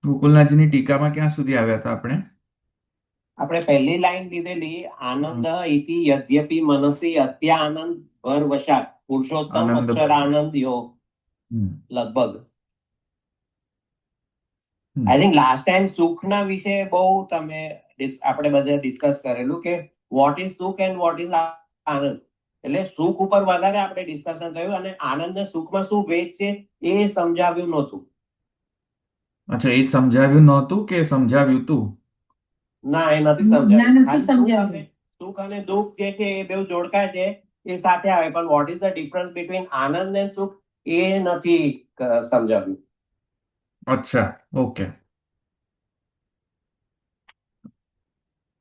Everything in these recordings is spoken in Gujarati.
ગોકુલનાથજીની ટીકામાં ક્યાં સુધી આવ્યા હતા આપણે? આપણે પહેલી લાઈન લીધેલી, હમ. આનંદ ઇતિ યદ્યપિ મનસી અત્યાનંદ ભર વશાત પુરુષોત્તમ આનંદ અક્ષર ભર. આનંદ યો. હમ. લગભગ આઈ હમ. થિંક લાસ્ટ ટાઈમ સુખના વિશે બહુ તમે આપણે બધે ડિસ્કસ કરેલું કે વોટ ઇઝ સુખ એન્ડ વોટ ઇઝ આનંદ. એટલે સુખ ઉપર વધારે આપણે ડિસ્કશન થયું અને આનંદ ને સુખમાં શું ભેદ છે એ સમજાવ્યું નહોતું. અચ્છા, એ સમજાવ્યું નહોતું કે સમજાવ્યું તું? ના, એ નથી ના, સમજાવ્યું. નથી ખાલી સમજાવ્યું. સુખ અને દુઃખ જે છે એ બેઉ જોડકા છે, એ સાથે આવે, પણ what is the difference between આનંદ અને સુખ એ નથી સમજાવ્યું. અચ્છા, ઓકે.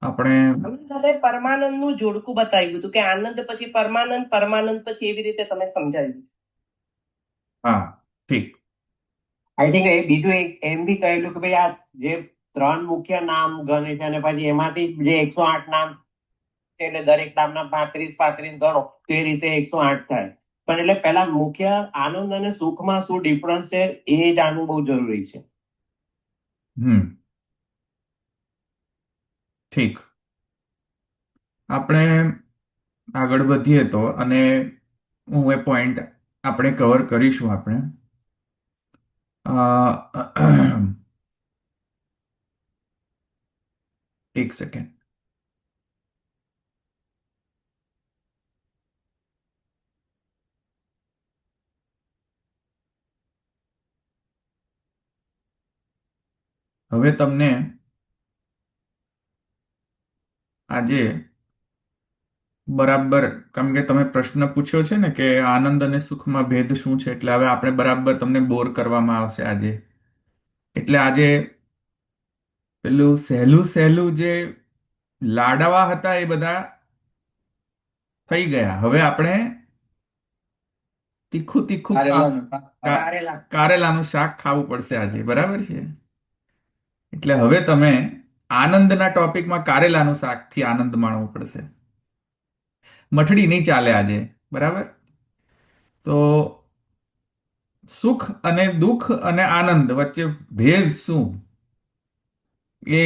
આપણે તમે પરમાનંદ નું જોડકું બતાવ્યું હતું કે આનંદ પછી પરમાનંદ, પરમાનંદ પછી એવી રીતે તમે સમજાવ્યું. હા, ઠીક. આઈ થિંક એ બીજું એક એમ બી કહેલું કે ભાઈ આ જે ત્રણ મુખ્ય નામ ગણે છે અને પછી એમાંથી જે 108 નામ છે એટલે દરેક નામના 35 35 ગણો તો એ રીતે 108 થાય. પણ એટલે પેલા મુખ્ય આનંદ અને સુખમાં શું ડિફરન્સ છે એ જાણવું બહુ જરૂરી છે. હમ. ઠીક. આપણે આગળ વધીએ તો, અને હું એ પોઈન્ટ આપણે કવર કરીશું આપણે. એક સેકન્ડ. હવે તમને આજે બરાબર, કેમ કે તમે પ્રશ્ન પૂછ્યો છે ને કે આનંદ અને સુખમાં ભેદ શું છે, એટલે હવે આપણે બરાબર તમને બોર કરવામાં આવશે આજે. એટલે આજે પેલું સહેલું સહેલું જે લાડવા હતા એ બધા થઈ ગયા. હવે આપણે તીખું તીખું કારેલા. કારેલાનું શાક ખાવું પડશે આજે, બરાબર છે? એટલે હવે તમે આનંદના ટોપિકમાં કારેલાનું શાકથી આનંદ માણવો પડશે. મઠડી નહીં ચાલે આજે, બરાબર? તો સુખ અને દુઃખ અને આનંદ વચ્ચે ભેદ શું, એ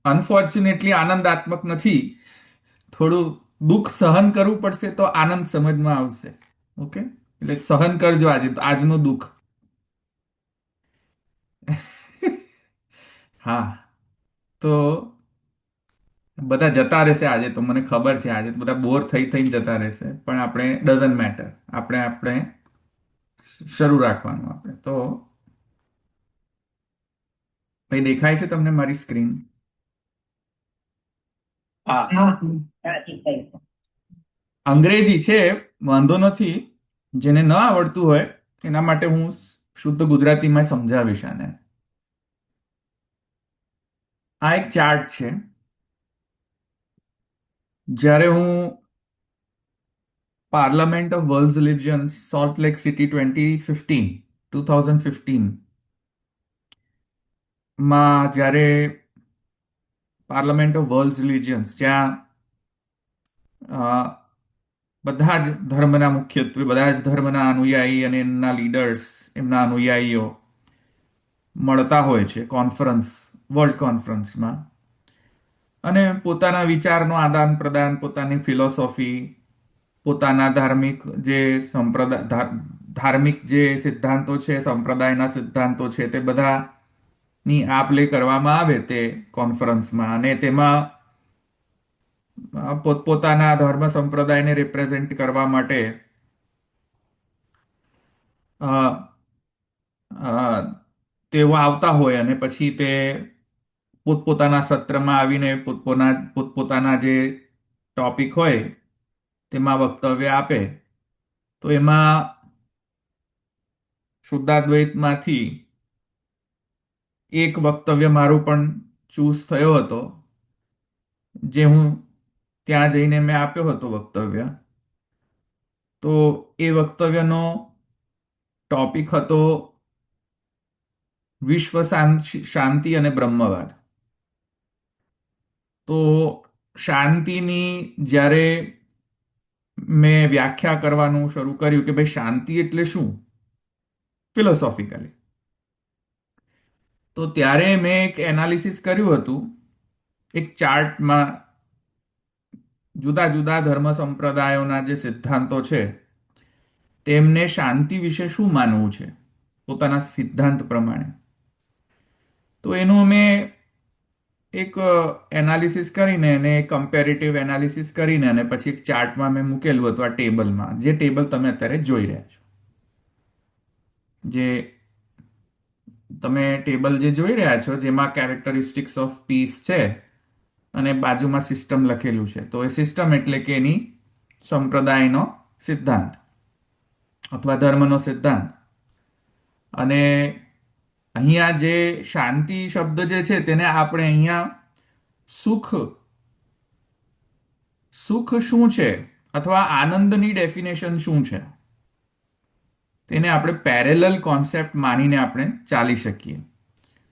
અનફોર્ચ્યુનેટલી આનંદાત્મક નથી. થોડું દુઃખ સહન કરવું પડશે તો આનંદ સમજમાં આવશે. ઓકે, એટલે સહન કરજો આજે આજનું દુઃખ. હા, તો બધા જતા રહેશે આજે, તો મને ખબર છે આજે તો બધા બોર થઈ થઈને જતા રહેશે, પણ આપણે ડઝન્ટ મેટર. આપણે આપણે શરૂ રાખવાનું. આપણે તો ભાઈ, દેખાય છે તમને મારી સ્ક્રીન? હા. હા, હા, ઠીક છે. અંગ્રેજી છે, વાંધો નથી. જેને ન આવડતું હોય એના માટે હું શુદ્ધ ગુજરાતીમાં સમજાવીશ આને. આ એક ચાર્ટ છે. જ્યારે હું parliament of world religions salt lake city 2015 માં, જ્યારે પાર્લામેન્ટ ઓફ વર્લ્ડ રિલિજન્સ, જ્યાં બધા જ ધર્મના, મુખ્યત્વે બધા જ ધર્મના અનુયાયી અને એમના લીડર્સ, એમના અનુયાયીઓ મળતા હોય છે કોન્ફરન્સ, વર્લ્ડ કોન્ફરન્સમાં, અને પોતાના વિચારનો આદાન પ્રદાન, પોતાની ફિલોસોફી, પોતાના ધાર્મિક જે ધાર્મિક જે સિદ્ધાંતો છે, સંપ્રદાયના સિદ્ધાંતો છે, તે બધાની આપ લે કરવામાં આવે તે કોન્ફરન્સમાં, અને તેમાં પોતપોતાના ધર્મ સંપ્રદાયને રિપ્રેઝેન્ટ કરવા માટે અ, તેઓ આવતા હોય, અને પછી તે પોતપોતાના સત્રમાં આવીને પોતપોતાના જે ટોપિક હોય તેમાં વક્તવ્ય આપે. તો એમાં શુદ્ધાદ્વૈતમાંથી એક વક્તવ્ય મારું પણ ચૂઝ થયો હતો, જે હું ત્યાં જઈને મેં આપ્યો હતો વક્તવ્ય. તો એ વક્તવ્યનો ટોપિક હતો વિશ્વ શાંતિ અને બ્રહ્મવાદ. તો શાંતિની જ્યારે મેં વ્યાખ્યા કરવાનું શરૂ કર્યું કે ભાઈ શાંતિ એટલે શું ફિલોસોફિકલી, તો ત્યારે મેં એક એનાલિસિસ કર્યું હતું એક ચાર્ટમાં જુદા જુદા ધર્મ સંપ્રદાયોના જે સિદ્ધાંતો છે તેમને શાંતિ વિશે શું માનવું છે પોતાના સિદ્ધાંત પ્રમાણે. તો એનું મેં એક એનાલિસિસ કરીને અને કમ્પેરેટિવ એનાલિસિસ કરીને અને પછી એક ચાર્ટમાં મેં મૂકેલું હતું આ ટેબલમાં, જે ટેબલ તમે અત્યારે જોઈ રહ્યા છો. જે તમે ટેબલ જે જોઈ રહ્યા છો જેમાં કેરેક્ટરિસ્ટિક્સ ઓફ પીસ છે અને બાજુમાં સિસ્ટમ લખેલું છે. તો એ સિસ્ટમ એટલે કે એની સંપ્રદાયનો સિદ્ધાંત અથવા ધર્મનો સિદ્ધાંત. અને અહીંયા જે શાંતિ શબ્દ જે છે તેને આપણે અહીંયા સુખ સુખ શું છે અથવા આનંદની ડેફિનેશન શું છે તેને આપણે પેરેલલ કોન્સેપ્ટ માનીને આપણે ચાલી શકીએ.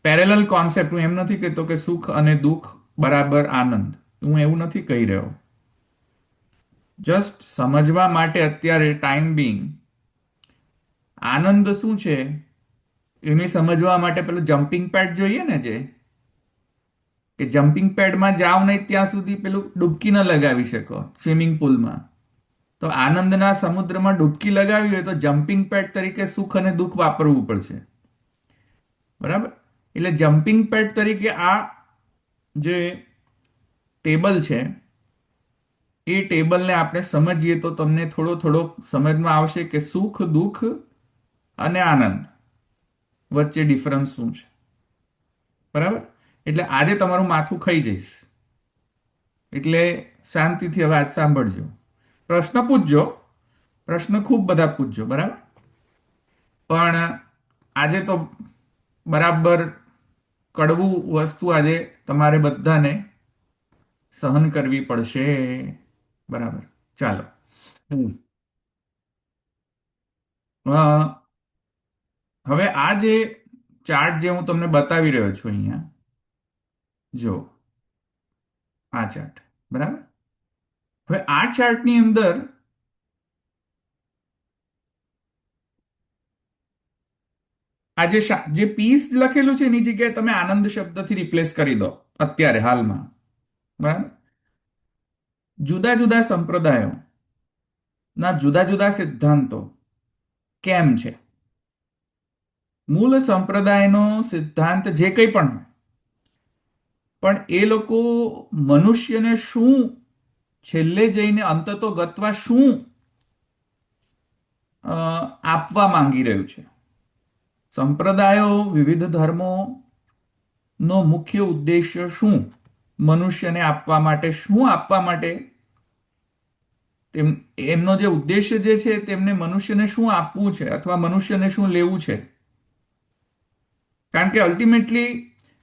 પેરેલલ કોન્સેપ્ટ, હું એમ નથી કહેતો કે સુખ અને દુઃખ બરાબર આનંદ, હું એવું નથી કહી રહ્યો. જસ્ટ સમજવા માટે અત્યારે ટાઈમ બિંગ આનંદ શું છે એને સમજવા માટે પેલું જમ્પિંગ પેડ જોઈએ ને, જે કે જમ્પિંગ પેડમાં જાઓ નહીં ત્યાં સુધી પેલું ડૂબકી ન લગાવી શકો સ્વિમિંગ પુલમાં. તો આનંદના સમુદ્રમાં ડૂબકી લગાવી હોય તો જમ્પિંગ પેડ તરીકે સુખ અને દુઃખ વાપરવું પડશે. બરાબર? એટલે જમ્પિંગ પેડ તરીકે આ જે ટેબલ છે એ ટેબલને આપણે સમજીએ તો તમને થોડો થોડો સમજમાં આવશે કે સુખ, દુઃખ અને આનંદ વચ્ચે ડિફરન્સ શું છે. બરાબર? એટલે આજે તમારું માથું ખાઈ જઈશ, એટલે શાંતિથી હવે આજ સાંભળજો. પ્રશ્ન પૂછજો, પ્રશ્ન ખૂબ બધા પૂછજો. બરાબર? પણ આજે તો બરાબર કડવું વસ્તુ આજે તમારે બધાને સહન કરવી પડશે. બરાબર? ચાલો. હવે આ જે ચાર્ટ જે હું તમને બતાવી રહ્યો છું અહીંયા, જો આ ચાર્ટ. બરાબર? હવે આ ચાર્ટની અંદર આ જે પીસ લખેલું છે એની જગ્યાએ તમે આનંદ શબ્દથી રિપ્લેસ કરી દો અત્યારે હાલમાં. બરાબર? જુદા જુદા સંપ્રદાયો ના જુદા જુદા સિદ્ધાંતો કેમ છે? મૂળ સંપ્રદાયનો સિદ્ધાંત જે કંઈ પણ એ લોકો મનુષ્યને શું છેલ્લે જઈને અંતતો ગત્વા શું આપવા માંગી રહ્યું છે? સંપ્રદાયો, વિવિધ ધર્મો નો મુખ્ય ઉદ્દેશ્ય શું? મનુષ્યને આપવા માટે શું આપવા માટે? એમનો જે ઉદ્દેશ્ય જે છે તેમને મનુષ્યને શું આપવું છે અથવા મનુષ્યને શું લેવું છે? કારણ કે અલ્ટિમેટલી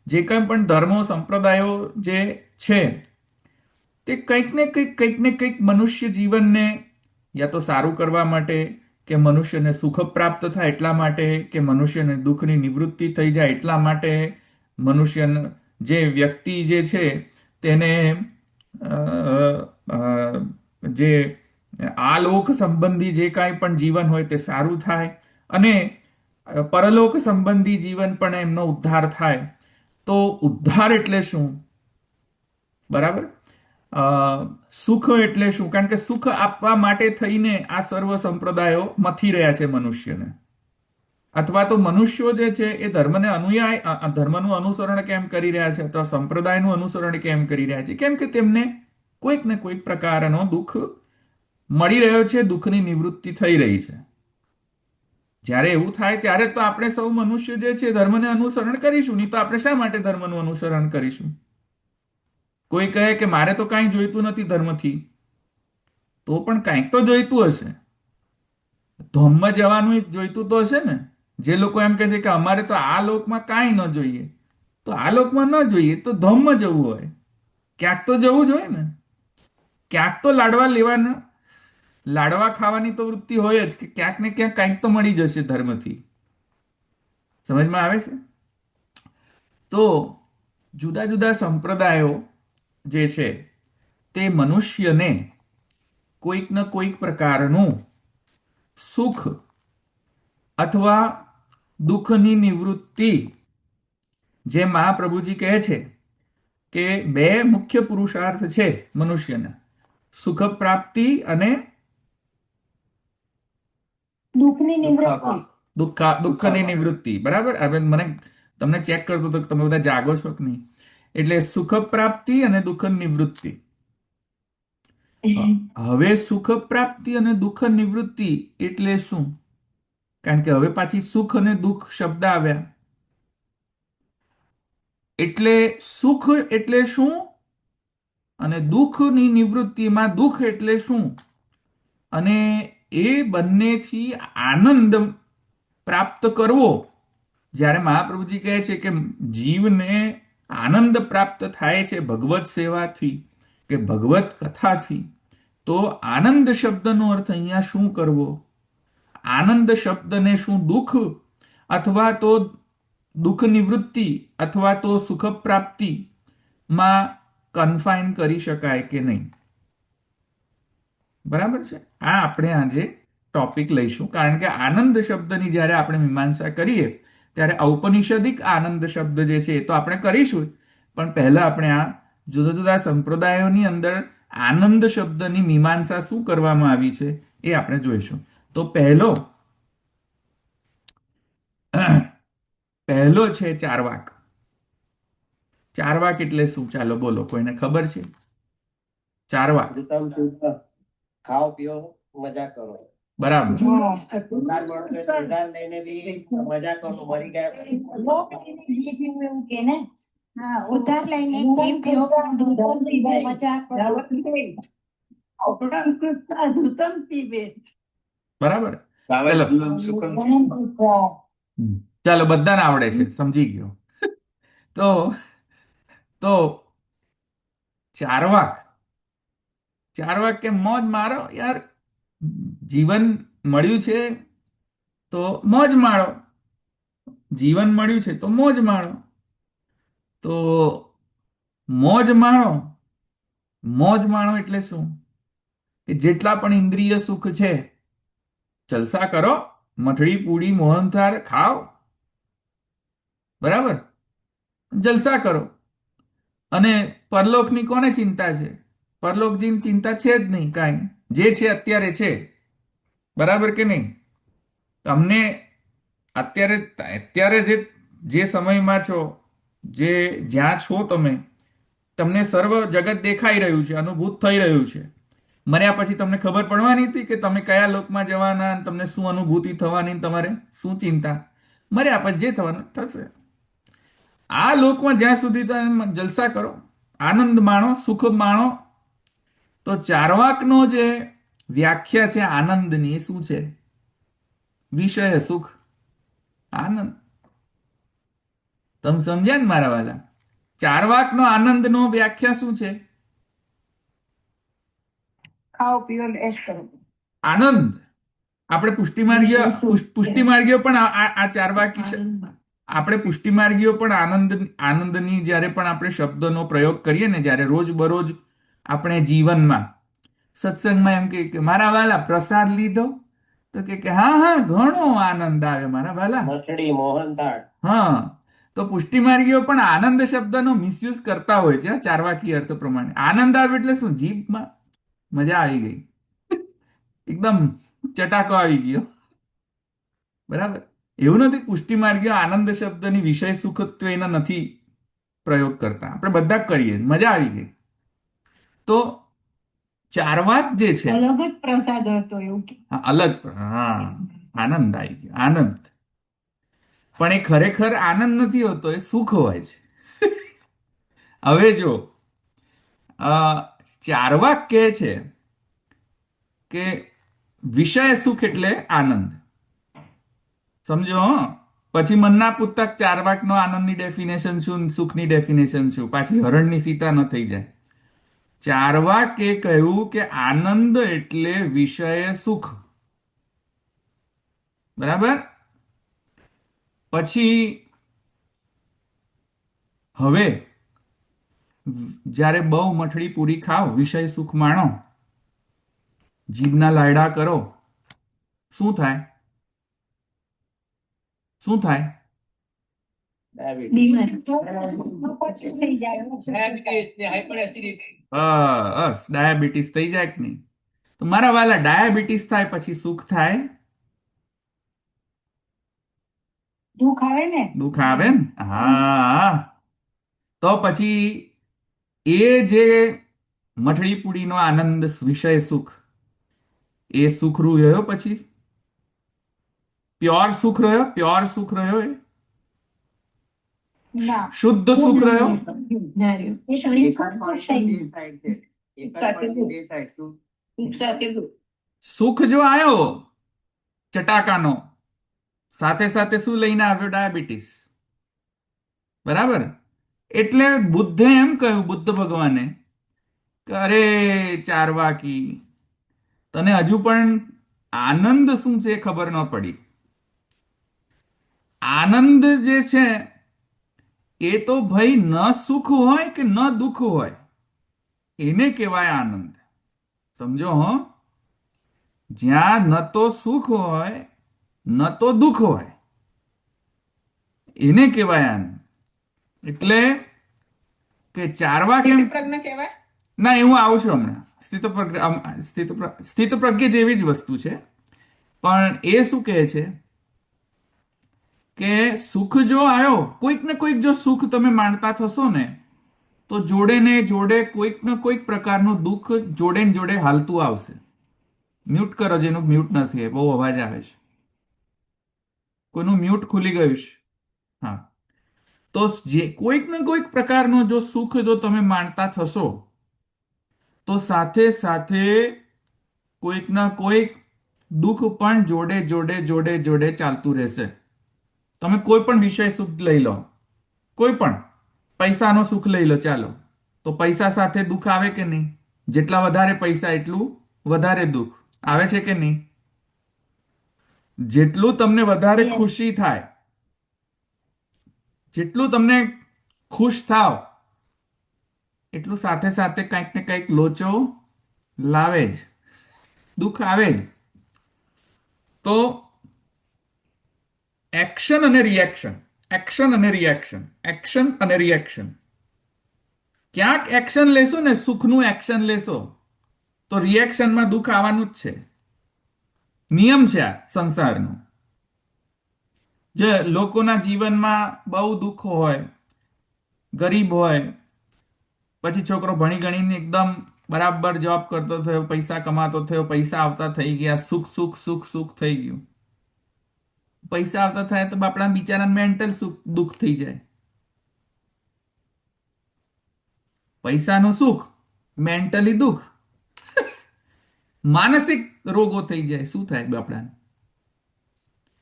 જે કંઈ પણ ધર્મો, સંપ્રદાયો જે છે તે કંઈક ને કંઈક મનુષ્ય જીવનને યા તો સારું કરવા માટે, કે મનુષ્યને સુખ પ્રાપ્ત થાય એટલા માટે, કે મનુષ્યને દુઃખની નિવૃત્તિ થઈ જાય એટલા માટે, મનુષ્ય જે વ્યક્તિ જે છે તેને જે આલોક સંબંધી જે કાંઈ પણ જીવન હોય તે સારું થાય અને પરલોક સંબંધી જીવન પણ એમનો ઉદ્ધાર થાય. તો ઉદ્ધાર એટલે શું? બરાબર? સુખ એટલે શું? કારણ કે સુખ આપવા માટે થઈને આ સર્વ સંપ્રદાયો મથી રહ્યા છે મનુષ્યને. અથવા તો મનુષ્યો જે છે એ ધર્મનું અનુસરણ કેમ કરી રહ્યા છે અથવા સંપ્રદાયનું અનુસરણ કેમ કરી રહ્યા છે? કેમ કે તેમને કોઈક ને કોઈક પ્રકારનો દુઃખ મળી રહ્યો છે, દુઃખની નિવૃત્તિ થઈ રહી છે. જ્યારે એવું થાય ત્યારે તો આપણે સૌ મનુષ્ય જે છે ધર્મને અનુસરણ કરીશું, નહીં તો આપણે શા માટે ધર્મનું અનુસરણ કરીશું? કોઈ કહે કે મારે તો કાંઈ જોઈતું નથી ધર્મથી, તો પણ કાંઈક તો જોઈતું હશે. ધોમમાં જવાનું જોઈતું તો હશે ને. જે લોકો એમ કહે છે કે અમારે તો આ લોકમાં કાંઈ ન જોઈએ, તો આ લોકમાં ન જોઈએ તો ધોમમાં જવું હોય, ક્યાંક તો જવું જોઈએ ને. ક્યાંક તો લાડવા ખાવાની તો વૃત્તિ હોય જ, કે ક્યાંક ને ક્યાંક કંઈક તો મળી જશે ધર્મથી. સમજમાં આવે છે? તો જુદા જુદા સંપ્રદાયો જે છે તે મનુષ્યને કોઈક ને કોઈક પ્રકારનું સુખ અથવા દુઃખની નિવૃત્તિ જે મહાપ્રભુજી કહે છે કે બે મુખ્ય પુરુષાર્થ છે મનુષ્યના, સુખ પ્રાપ્તિ અને દુઃખની નિવૃત્તિ. દુઃખની નિવૃત્તિ. બરાબર? હવે મને તમને ચેક કરતો તો કે તમે બધા જાગો છો કે નહીં. એટલે સુખ પ્રાપ્તિ અને દુઃખ નિવૃત્તિ. હવે સુખ પ્રાપ્તિ અને દુઃખ નિવૃત્તિ એટલે શું? કારણ કે હવે પાછી સુખ અને દુઃખ શબ્દ આવ્યા. એટલે સુખ એટલે શું અને દુઃખની નિવૃત્તિમાં દુઃખ એટલે શું, અને એ બંનેથી આનંદ પ્રાપ્ત કરવો. જ્યારે મહાપ્રભુજી કહે છે કે જીવને આનંદ પ્રાપ્ત થાય છે ભગવત સેવાથી કે ભગવત કથાથી, તો આનંદ શબ્દનો અર્થ અહીંયા શું કરવો? આનંદ શબ્દને શું દુઃખ અથવા તો દુઃખ નિવૃત્તિ અથવા તો સુખ પ્રાપ્તિમાં કન્ફાઇન કરી શકાય કે નહીં? બરાબર છે? આ આપણે આજે ટોપિક લઈશું, કારણ કે આનંદ શબ્દની જ્યારે આપણે મીમાંસા કરીએ ત્યારે ઔપનિષદિક આનંદ શબ્દ જે છે એ તો આપણે કરીશું, પણ પહેલા આપણે આ જુદા જુદા સંપ્રદાયોની અંદર આનંદ શબ્દની મીમાંસા શું કરવામાં આવી છે એ આપણે જોઈશું. તો પહેલો છે ચારવાક. ચારવાક એટલે શું? ચાલો બોલો, કોઈને ખબર છે? ચારવાક. ખાઓ પીઓ મજા કરો. બરાબર. ઉધાર મળો તો ઉધાર લઈને બી મજા કરો. મરી ગયા એવું કે ને. હા, ઉધાર લઈને કેમ પીવો? મજા બરાબર. ચાલો, બધાને આવડે છે, સમજી ગયો. તો ચારવાક કે મોજ મારો યાર, જીવન મળ્યું છે તો મોજ માણો. જીવન મળ્યું છે તો મોજ માણો. તો મોજ માણો એટલે શું? કે જેટલા પણ ઇન્દ્રિય સુખ છે જલસા કરો, મઠડી પૂડી મોહનથાળ ખાઓ. બરાબર? જલસા કરો. અને પરલોકની કોને ચિંતા છે? પરલોકની ચિંતા છે જ નહીં કાંઈ. જે છે અત્યારે છે. બરાબર કે નહીં? તમને અત્યારે જે સમયમાં છો, જ્યાં છો તમને સર્વ જગત દેખાઈ રહ્યું છે, અનુભૂત થઈ રહ્યું છે. મર્યા પછી તમને ખબર પડવાની હતી કે તમે કયા લોકમાં જવાના, તમને શું અનુભૂતિ થવાની, તમારે શું ચિંતા? મર્યા પછી જે થવાનું થશે. આ લોકમાં જ્યાં સુધી તમે જલસા કરો, આનંદ માણો, સુખ માણો. તો ચારવાકનો જે વ્યાખ્યા છે આનંદની, એ શું છે? વિષય સુખ, આનંદ. તમે સમજ્યા ને મારા વાલા? ચારવાકનો આનંદનો વ્યાખ્યા શું છે? ખાઓ પીઓ એશ કરો. આનંદ. આપણે પુષ્ટિમાર્ગીઓ પણ આ ચારવાકી, આપણે પુષ્ટિમાર્ગીઓ પણ આનંદની જ્યારે પણ આપણે શબ્દનો પ્રયોગ કરીએ ને, જ્યારે રોજ બરોજ આપણે જીવનમાં સત્સંગમાં એમ કે મારા વાલા પ્રસાદ લીધો, તો કે હા ઘણો આનંદ આવે મારા વાલા. મઠડી મોહનથાળ. હા, તો પુષ્ટિમાર્ગીઓ પણ આનંદ શબ્દનો મિસયુઝ કરતા હોય છે ચારવાકી અર્થ પ્રમાણે. આનંદ આવે એટલે શું? જીભમાં મજા આવી ગઈ, એકદમ ચટાકો આવી ગયો. બરાબર? એવું નથી. પુષ્ટિમાર્ગીઓ આનંદ શબ્દની વિષય સુખત્વ એના નથી પ્રયોગ કરતા. આપણે બધા કરીએ, મજા આવી ગઈ. તો ચારવાક જે છે અલગ જ પ્રસાદ હતો એવું. અલગ. હા, આનંદ આવી ગયો, આનંદ. પણ એ ખરેખર આનંદ નથી હોતો, એ સુખ હોય છે. હવે જો ચારવાક કહે છે કે વિષય સુખ એટલે આનંદ. સમજો? પછી મનના પુસ્તક ચારવાકનો આનંદની ડેફિનેશન શું, સુખની ડેફિનેશન શું, પાછી હરણની સીટા ન થઈ જાય. ચારવાકે કહ્યું કે આનંદ એટલે વિષય સુખ. બરાબર? પછી હવે જ્યારે બહુ મઠડી પૂરી ખાઓ, વિષય સુખ માણો, જીભના લાયડા કરો, શું થાય? બસ ડાયાબિટીસ થઈ જાય કે નહીં? તો મારા વાલા, ડાયાબિટીસ થાય પછી સુખ થાય? દુઃખ આવે ને. દુઃખ આવે ને? હા. તો પછી એ જે મઠડી પૂડીનો આનંદ, વિષય સુખ, એ સુખ રહ્યો પછી? પ્યોર સુખ રહ્યો? પ્યોર સુખ રહ્યો? એ ના. શુદ્ધ સુખ રહ્યો? ના રહ્યું. એ શરીર ખુશ થઈ ગયું. સુખ જો આવ્યો ચટાકાનો, સાથે સાથે શું લઈને આવ્યો? ડાયાબિટીસ. બરાબર? એટલે બુદ્ધે એમ કહ્યું, બુદ્ધ ભગવાને, કે અરે ચારવાકી, તને હજુ પણ આનંદ શું છે એ ખબર ન પડી. આનંદ જે છે એ તો ભાઈ ન સુખ હોય કે ન દુઃખ હોય, એને કહેવાય આનંદ. સમજો હો? જ્યાં ન તો સુખ હોય ન તો દુઃખ હોય, એને કહેવાય આનંદ. એટલે કે ચારવા કેમ કહેવાય. ના, એ હું આવું છું હમણાં. સ્થિત પ્રજ્ઞ જેવી જ વસ્તુ છે, પણ એ શું કહે છે કે સુખ જો આવ્યો, કોઈક ને કોઈક જો સુખ તમે માણતા થશો ને, તો જોડે ને જોડે કોઈક ને કોઈક પ્રકારનું દુઃખ જોડે ને જોડે હાલતું આવશે. મ્યુટ કરો જેનું મ્યુટ નથી, બહુ અવાજ આવે છે. કોઈનું મ્યુટ ખુલી ગયું છે? હા. તો જે કોઈક ને કોઈક પ્રકારનું જો સુખ જો તમે માણતા થશો, તો સાથે સાથે કોઈક ના કોઈક દુઃખ પણ જોડે જોડે જોડે જોડે ચાલતું રહેશે. તમે કોઈ પણ વિષય સુખ લઈ લો, કોઈ પણ પૈસાનો સુખ લઈ લો, ચાલો, તો પૈસા સાથે દુઃખ આવે કે નહીં? જેટલા વધારે પૈસા એટલું વધારે દુઃખ આવે છે કે નહીં? જેટલું તમને વધારે ખુશી થાય, જેટલું તમને ખુશ થાવ, એટલું સાથે સાથે કંઈક ને કંઈક લોચો લાવે જ, દુઃખ આવે જ. તો એક્શન અને રિએક્શન, એક્શન અને રિએક્શન, એક્શન અને રિએક્શન. ક્યાંક એક્શન લેશો ને, સુખનું એક્શન લેશો, તો રિએક્શનમાં દુઃખ આવવાનું જ છે. નિયમ છે આ સંસારનો. જે લોકોના જીવનમાં બહુ દુઃખ હોય, ગરીબ હોય, પછી છોકરો ભણી ગણીને એકદમ બરાબર જોબ કરતો થયો, પૈસા કમાતો થયો, પૈસા આવતા થઈ ગયા, સુખ સુખ સુખ સુખ થઈ ગયું. પૈસા આવતા થાય તો આપણા બિચારા મેન્ટલ સુખ દુઃખ થઈ જાય. પૈસાનું સુખ, મેન્ટલી દુઃખ, માનસિક રોગો થઈ જાય. શું થાય આપણાને?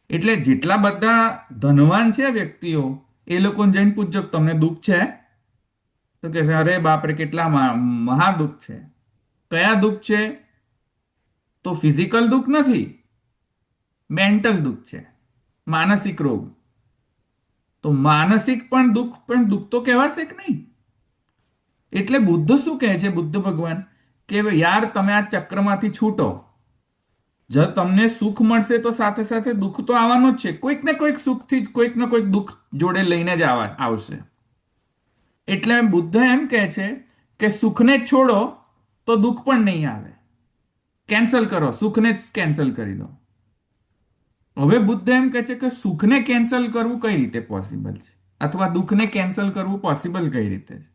એટલે જેટલા બધા ધનવાન છે વ્યક્તિઓ, એ લોકોને જઈને પૂછજો તમને દુઃખ છે? તો કે અરે બાપરે, કેટલા મહા દુઃખ છે. કયા દુઃખ છે? તો ફિઝિકલ દુઃખ નથી, મેન્ટલ દુઃખ છે, માનસિક રોગ. તો માનસિક પણ દુઃખ તો કહેવાશે કે નહીં? એટલે બુદ્ધ શું કહે છે, બુદ્ધ ભગવાન, કે યાર તમે આ ચક્રમાંથી છૂટો. જો તમને સુખ મળશે તો સાથે સાથે દુઃખ તો આવવાનું જ છે. કોઈક ને કોઈક સુખથી કોઈક ને કોઈક દુઃખ જોડે લઈને જ આવશે. એટલે બુદ્ધ એમ કહે છે કે સુખને જ છોડો તો દુઃખ પણ નહીં આવે. કેન્સલ કરો, સુખને જ કેન્સલ કરી દો. હવે બુદ્ધ એમ કહે છે કે સુખને કેન્સલ કરવું કઈ રીતે પોસિબલ છે, અથવા દુઃખને કેન્સલ કરવું પોસિબલ કઈ રીતે છે?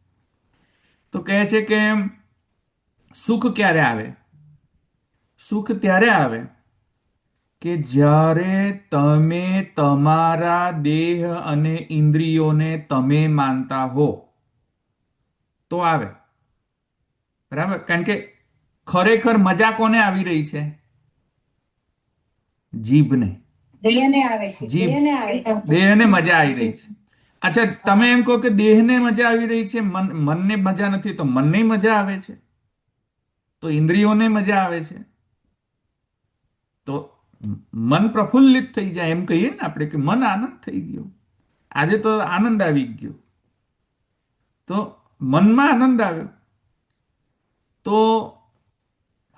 તો કહે છે કે સુખ ક્યારે આવે? સુખ ત્યારે આવે કે જ્યારે તમે તમારા દેહ અને ઇન્દ્રિયોને તમે માનતા હો, તો આવે. બરાબર? કારણ કે ખરેખર મજા કોને આવી રહી છે? જીભને. દેહને આવે છે. દેહને મજા આવી રહી છે. અચ્છા, તમે એમ કહો કે દેહને મજા આવી રહી છે, મનને મજા નથી, તો મનને મજા આવે છે, તો ઇન્દ્રિયોને મજા આવે છે, તો મન પ્રફુલ્લિત થઈ જાય. એમ કહીએ ને આપણે કે મન આનંદ થઈ ગયો, આજે તો આનંદ આવી ગયો. તો મનમાં આનંદ આવ્યો. તો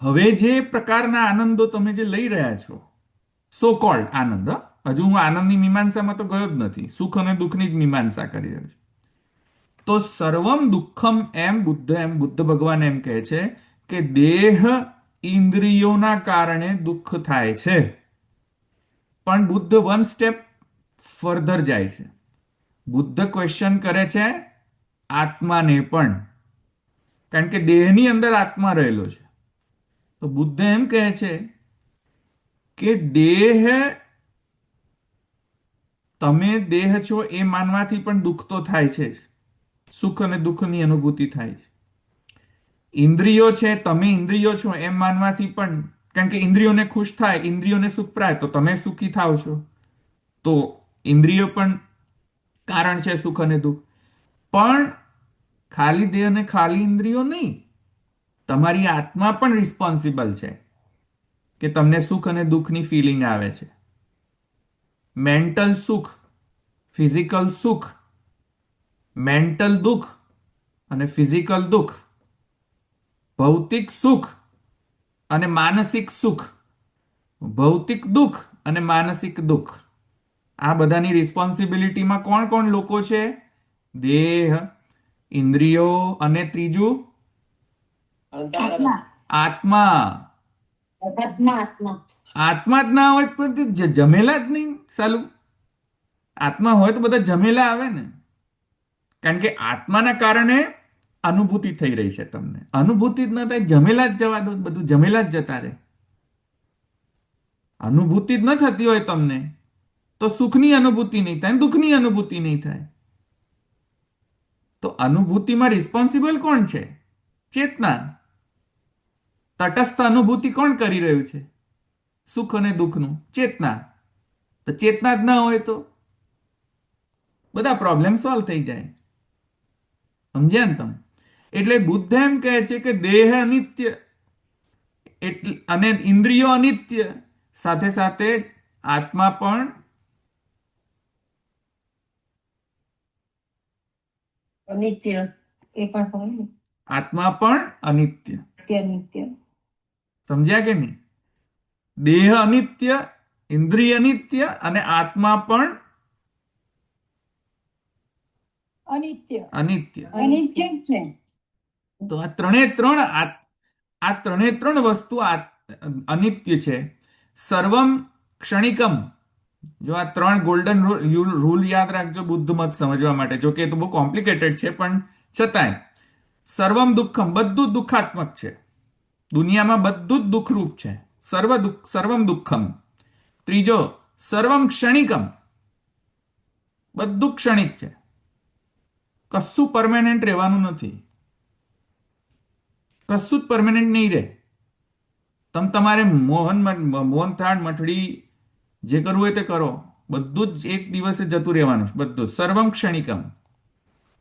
હવે જે પ્રકારના આનંદો તમે જે લઈ રહ્યા છો, સો કોલ્ડ આનંદ, હજુ હું આનંદની મીમાંસામાં તો ગયો જ નથી, સુખ અને દુઃખની જ મીમાંસા કરી રહ્યો છું. તો સર્વમ દુઃખમ બુદ્ધ ભગવાન એમ કહે છે કે દેહ ઇન્દ્રિયોના કારણે દુઃખ થાય છે. પણ બુદ્ધ વન સ્ટેપ ફર્ધર જાય છે. બુદ્ધ ક્વેશ્ચન કરે છે આત્માને પણ, કારણ કે દેહની અંદર આત્મા રહેલો છે. તો બુદ્ધ એમ કહે છે કે તમે દેહ છો એ માનવાથી પણ દુઃખ તો થાય છે જ. સુખ અને દુઃખની અનુભૂતિ થાય છે. ઇન્દ્રિયો છે, તમે ઇન્દ્રિયો છો એમ માનવાથી પણ, કારણ કે ઇન્દ્રિયોને ખુશ થાય, ઇન્દ્રિયોને સુખ પ્રાય, તો તમે સુખી થાવ છો. તો ઇન્દ્રિયો પણ કારણ છે સુખ અને દુઃખ. પણ ખાલી દેહ અને ખાલી ઇન્દ્રિયો નહીં, તમારી આત્મા પણ રિસ્પોન્સિબલ છે કે તમને સુખ અને દુઃખની ફિલિંગ આવે છે. મેન્ટલ સુખ, ફિઝિકલ સુખ, મેન્ટલ દુઃખ અને ફિઝિકલ દુઃખ, ભૌતિક સુખ અને માનસિક સુખ, ભૌતિક દુઃખ અને માનસિક દુઃખ, આ બધાની રિસ્પોન્સિબિલિટીમાં કોણ કોણ લોકો છે? દેહ, ઇન્દ્રિયો અને ત્રીજું અંતઃકરણ. આત્મા. આત્મા જ ના હોય તો જમેલા જ નહીં સાલું. આત્મા હોય તો બધા જમેલા આવે ને, કારણ કે આત્માના કારણે અનુભૂતિ થઈ રહી છે તમને. અનુભૂતિ જ ન થાય, જમેલા જ જવા દો, બધું જમેલા જ જતા રહે. અનુભૂતિ જ ન થતી હોય તમને તો સુખની અનુભૂતિ નહીં થાય, દુઃખની અનુભૂતિ નહીં થાય. તો અનુભૂતિમાં રિસ્પોન્સિબલ કોણ છે? ચેતના. તટસ્થ અનુભૂતિ કોણ કરી રહ્યું છે સુખ અને દુઃખનું? ચેતના. તો ચેતના જ ના હોય તો બધા પ્રોબ્લેમ સોલ્વ થઈ જાય. સમજ્યા ને તમે? એટલે બુદ્ધ એમ કહે છે કે દેહ અનિત્ય અને ઇન્દ્રિયો અનિત્ય, સાથે સાથે આત્મા પણ અનિત્ય એ પણ હોય ને, આત્મા પણ અનિત્ય. નિત્ય. સમજ્યા કે નહીં? દેહ અનિત્ય, ઇન્દ્રિય અનિત્ય અને આત્મા પણ અનિત્ય અનિત્ય. અનિત્ય જ છે. તો આ ત્રણે ત્રણ વસ્તુ અનિત્ય છે. સર્વમ ક્ષણિકમ. જો આ ત્રણ ગોલ્ડન રૂલ યાદ રાખજો બુદ્ધ મત સમજવા માટે. જો કે એ તો બહુ કોમ્પ્લિકેટેડ છે, પણ છતાંય સર્વમ દુઃખમ, બધું દુઃખાત્મક છે. દુનિયામાં બધું જ દુઃખરૂપ છે. સર્વમ દુઃખમ. ત્રીજો સર્વમ ક્ષણિકમ, બધું ક્ષણિક છે. કશું પરમેનન્ટ રહેવાનું નથી. કશું જ પરમેનન્ટ નહીં રહે. તમારે મોહનથાળ મઠડી જે કરવું હોય તે કરો, બધું જ એક દિવસે જતું રહેવાનું છે. બધું સર્વમ ક્ષણિકમ.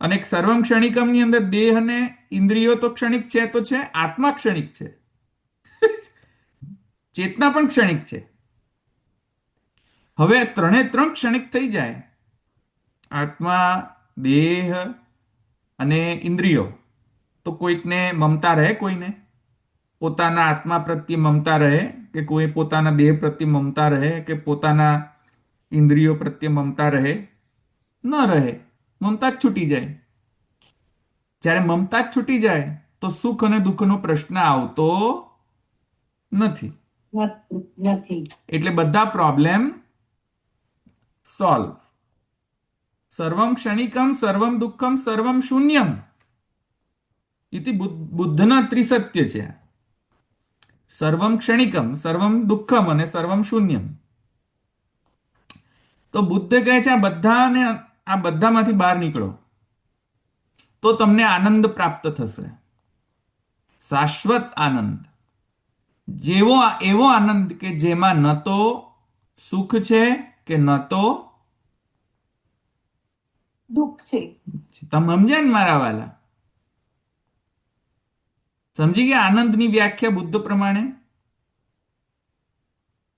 અને સર્વમ ક્ષણિકમની અંદર દેહ અને ઇન્દ્રિયો તો ક્ષણિક છે, તો છે આત્મા ક્ષણિક છે, ચેતના પણ ક્ષણિક છે. હવે ત્રણે ત્રણ ક્ષણિક થઈ જાય, આત્મા, દેહ અને ઇન્દ્રિયો, તો કોઈકને મમતા રહે, કોઈને પોતાના આત્મા પ્રત્યે મમતા રહે, કે કોઈ પોતાના દેહ પ્રત્યે મમતા રહે, કે પોતાના ઇન્દ્રિયો પ્રત્યે મમતા રહે? ન રહે. મમતા જ છૂટી જાય. જ્યારે મમતા જ છૂટી જાય તો સુખ અને દુઃખનો પ્રશ્ન આવતો નથી. એટલે બધા પ્રોબ્લેમ સોલ્વ. સર્વમ ક્ષણિકમ, સર્વમ દુઃખમ, સર્વમ શૂન્યમ. ઇતિ બુદ્ધના ત્રિસત્ય છે. સર્વમ ક્ષણિકમ, સર્વમ દુઃખમ અને સર્વમ શૂન્યમ. તો બુદ્ધ કહે છે આ બધામાંથી બહાર નીકળો તો તમને આનંદ પ્રાપ્ત થશે. શાશ્વત આનંદ. એવો આનંદ કે જેમાં ન તો સુખ છે કે ન તો દુઃખ છે. તમે સમજ્યા ને મારા વાલા? સમજી ગયા આનંદની વ્યાખ્યા બુદ્ધ પ્રમાણે?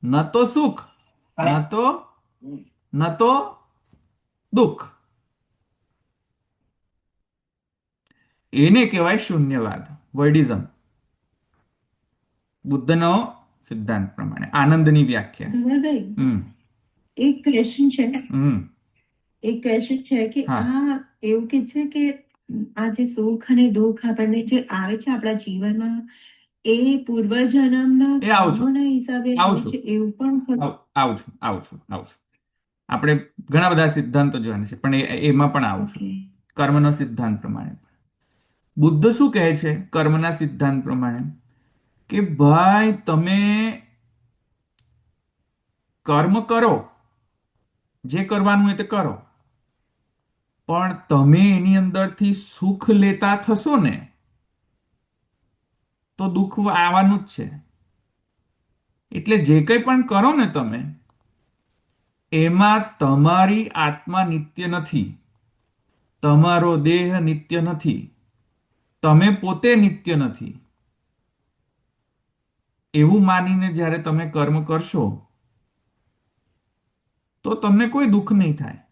ન તો સુખ, ન તો દુઃખ. એને કહેવાય શૂન્યવાદ, વર્ડિઝમ. બુદ્ધનો સિદ્ધાંત પ્રમાણે આનંદની વ્યાખ્યા. એક ક્વેશ્ચન છે હમ એક ક્વેશ્ચન છે કે હા આ એવું કે છે કે આ જે સુખ અને દુઃખ આપણને જે આવે છે આપણા જીવનમાં એ પૂર્વજન્મના એ આવું છું કર્મોના હિસાબે આવું હોય છું છે એવું પણ ખરું? આવું છું. આપણે ઘણા બધા સિદ્ધાંતો જોવાના છે પણ એમાં પણ આવું છું. ઓકે. કર્મના સિદ્ધાંત પ્રમાણે બુદ્ધ શું કહે છે કર્મના સિદ્ધાંત પ્રમાણે કે ભાઈ તમે કર્મ કરો, જે કરવાનું હોય તે કરો, પણ તમે એની અંદરથી સુખ લેતા થશો ને તો દુઃખ આવવાનું જ છે. એટલે જે કંઈ પણ કરો ને તમે એમાં તમારી આત્મા નિત્ય નથી, તમારો દેહ નિત્ય નથી, તમે પોતે નિત્ય નથી. એવું માનીને જ્યારે તમે કર્મ કરશો તો તમને કોઈ દુઃખ નહીં થાય.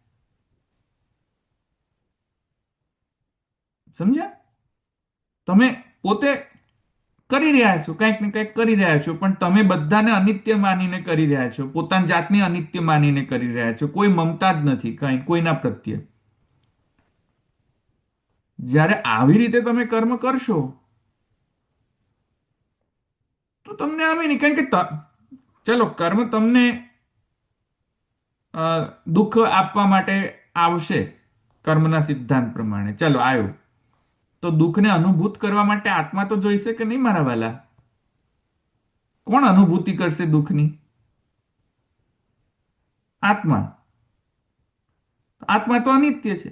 સમજ્યા? તમે પોતે કરી રહ્યા છો, કંઈક ને કંઈક કરી રહ્યા છો, પણ તમે બધાને અનિત્ય માનીને કરી રહ્યા છો, પોતાની જાતને અનિત્ય માનીને કરી રહ્યા છો. કોઈ મમતા જ નથી કંઈ કોઈના પ્રત્યે. જ્યારે આવી રીતે તમે કર્મ કરશો તો તમને આવે નહીં, કારણ કે ચલો કર્મ તમને દુઃખ આપવા માટે આવશે કર્મના સિદ્ધાંત પ્રમાણે. ચલો આવ્યું તો દુઃખને અનુભૂત કરવા માટે આત્મા તો જોઈશે કે નહીં મારા વાલા? કોણ અનુભૂતિ કરશે દુઃખની? આત્મા. આત્મા તો અનિત્ય છે.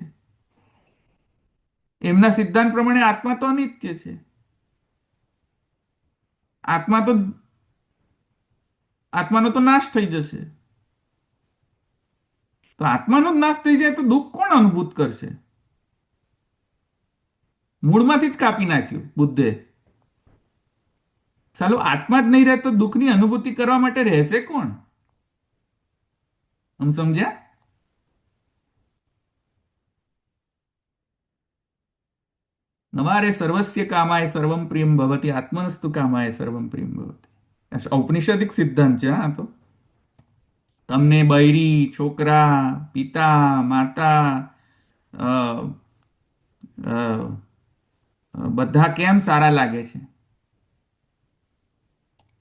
એમના સિદ્ધાંત પ્રમાણે આત્મા તો અનિત્ય છે. આત્માનો તો નાશ થઈ જશે. તો આત્માનો જ નાશ થઈ જાય તો દુઃખ કોણ અનુભૂત કરશે? મૂળમાંથી જ કાપી નાખ્યું બુદ્ધે. સાલું આત્મા જ નહીં રહે તો દુઃખની અનુભૂતિ કરવા માટે રહેશે કોણ? આમ સમજ્યા? નવારે સર્વસ્ય કામાય સર્વમ પ્રિયમ ભવતી આત્મનસ્તુ કામાય સર્વમ પ્રિયમ ભવતી. ઔપનિષદિક સિદ્ધાંત છે. હા, તો તમને બૈરી, છોકરા, પિતા, માતા, અ, બધા કેમ સારા લાગે છે?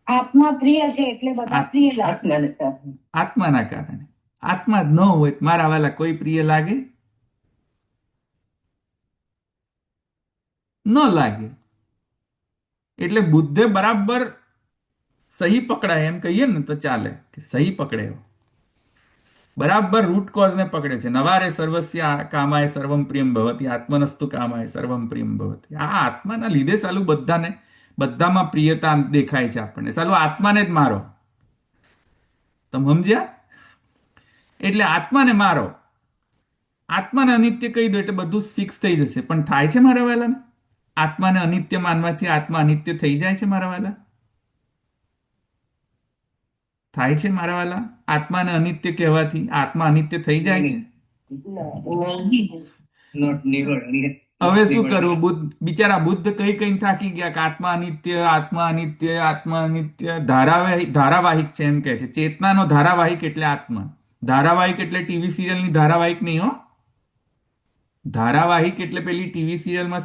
આત્મા પ્રિય છે એટલે બધા પ્રિય લાગે. આત્માના કારણે. આત્મા જ ન હોય તો મારા વાલા કોઈ પ્રિય લાગે ન લાગે. એટલે બુદ્ધે બરાબર સહી પકડાય એમ કહીએ ને તો ચાલે, કે સહી પકડે, બરાબર રૂટ કોઝ ને પકડે છે. નવારે સર્વસ્ય કામાય સર્વમ પ્રિયમ ભવતી આત્મનસ્તુ કામાય સર્વમ પ્રિયમ ભવતી. આ આત્માના લીધે સાલું બધામાં પ્રિયતા દેખાય છે આપણને. સાલું આત્માને જ મારો. તમે સમજ્યા? એટલે આત્માને મારો, આત્માને અનિત્ય કહી દો એટલે બધું ફિક્સ થઈ જશે. પણ થાય છે મારા વાલા? આત્માને અનિત્ય માનવાથી આત્મા અનિત્ય થઈ જાય છે મારા વાલા? થાય છે મારા વાલા? આત્માને અનિત્ય કહેવાથી આત્મા અનિત્ય થઈ જાય છે? હવે શું કરવું? બિચારા બુદ્ધ કઈ થાકી ગયા કે આત્મા અનિત્ય, આત્મા અનિત્ય, આત્મા અનિત્ય. ધારાવાહિક છે એમ કે છે. ચેતનાનો ધારાવાહિક એટલે આત્મા. ધારાવાહિક એટલે ટીવી સિરિયલની ધારાવાહિક નહીં હો. ધારાવાહિક એટલે પેલી ટીવી સિરિયલમાં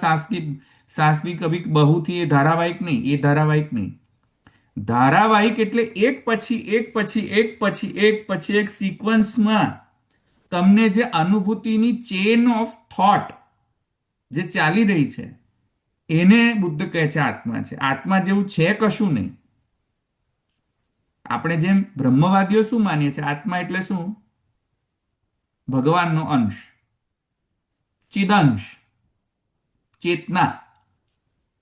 સાસ ભી કભી બહુ થી, એ ધારાવાહિક નહીં. એ ધારાવાહિક નહીં. ધારાવાહિક એટલે એક પછી એક સિક્વન્સમાં તમને જે અનુભૂતિની ચેન ઓફ થોટ જે ચાલી રહી છે એને બુદ્ધ કહે છે આત્મા છે. આત્મા જેવું છે કશું નહીં. આપણે જેમ બ્રહ્મવાદીઓ શું માનીએ છીએ? આત્મા એટલે શું? ભગવાનનો અંશ, ચિદંશ, ચેતના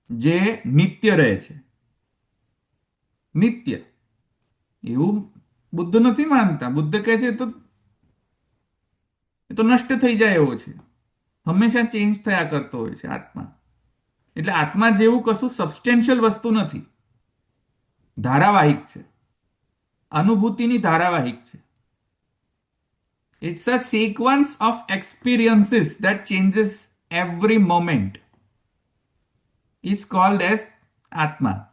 જે નિત્ય રહે છે. નિત્ય એવું બુદ્ધ નથી માનતા. બુદ્ધ કહે છે એ તો નષ્ટ થઈ જાય એવો છે, હંમેશા ચેન્જ થયા કરતો હોય છે આત્મા. એટલે આત્મા જેવું કશું સબસ્ટેન્શિયલ વસ્તુ નથી. ધારાવાહિક છે, અનુભૂતિની ધારાવાહિક છે. It's a sequence of experiences that changes every moment is called as આત્મા.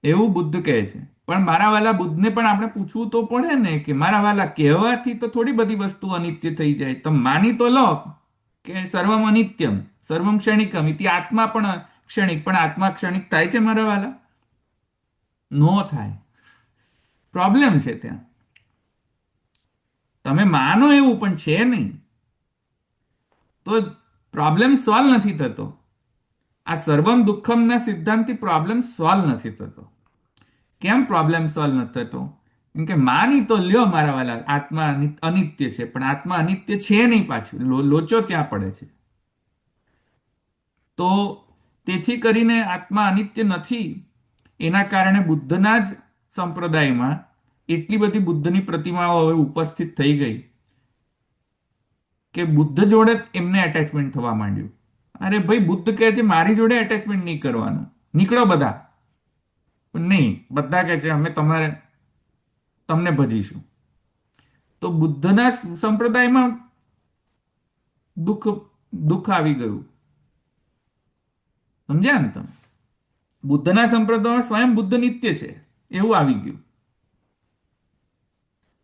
એવું બુદ્ધ કહે છે. પણ મારા વાલા બુદ્ધને પણ આપણે પૂછવું તો પડે ને કે મારા વાલા કહેવાથી તો થોડી બધી વસ્તુ અનિત્ય થઈ જાય. તમે માની તો લો કે સર્વમ અનિત્યમ સર્વમ ક્ષણિકમ ઇતિ આત્મા પણ ક્ષણિક, પણ આત્મા ક્ષણિક થાય છે મારા વાલા? નો થાય. પ્રોબ્લેમ છે ત્યાં. તમે માનો એવું પણ છે નહીં, તો પ્રોબ્લેમ સોલ્વ નથી થતો. આ સર્વમ દુઃખમના સિદ્ધાંતથી પ્રોબ્લેમ સોલ્વ નથી થતો. કેમ પ્રોબ્લેમ સોલ્વ નથી થતો? કેમ કે માની તો લ્યો મારા વાલા આત્મા અનિત્ય છે, પણ આત્મા અનિત્ય છે નહીં. પાછું લોચો ત્યાં પડે છે. તો તેથી કરીને આત્મા અનિત્ય નથી. એના કારણે બુદ્ધના જ સંપ્રદાયમાં એટલી બધી બુદ્ધની પ્રતિમાઓ હવે ઉપસ્થિત થઈ ગઈ કે બુદ્ધ જોડે એમને એટેચમેન્ટ થવા માંડ્યું. અરે ભાઈ, બુદ્ધ કહે છે મારી જોડે એટેચમેન્ટ નહીં કરવાનું, નીકળો બધા. નહીં, બધા કહે છે અમે તમને ભજીશું. તો બુદ્ધના સંપ્રદાયમાં દુઃખ આવી ગયું. સમજ્યા ને તમે? બુદ્ધના સંપ્રદાયમાં સ્વયં બુદ્ધ નિત્ય છે એવું આવી ગયું.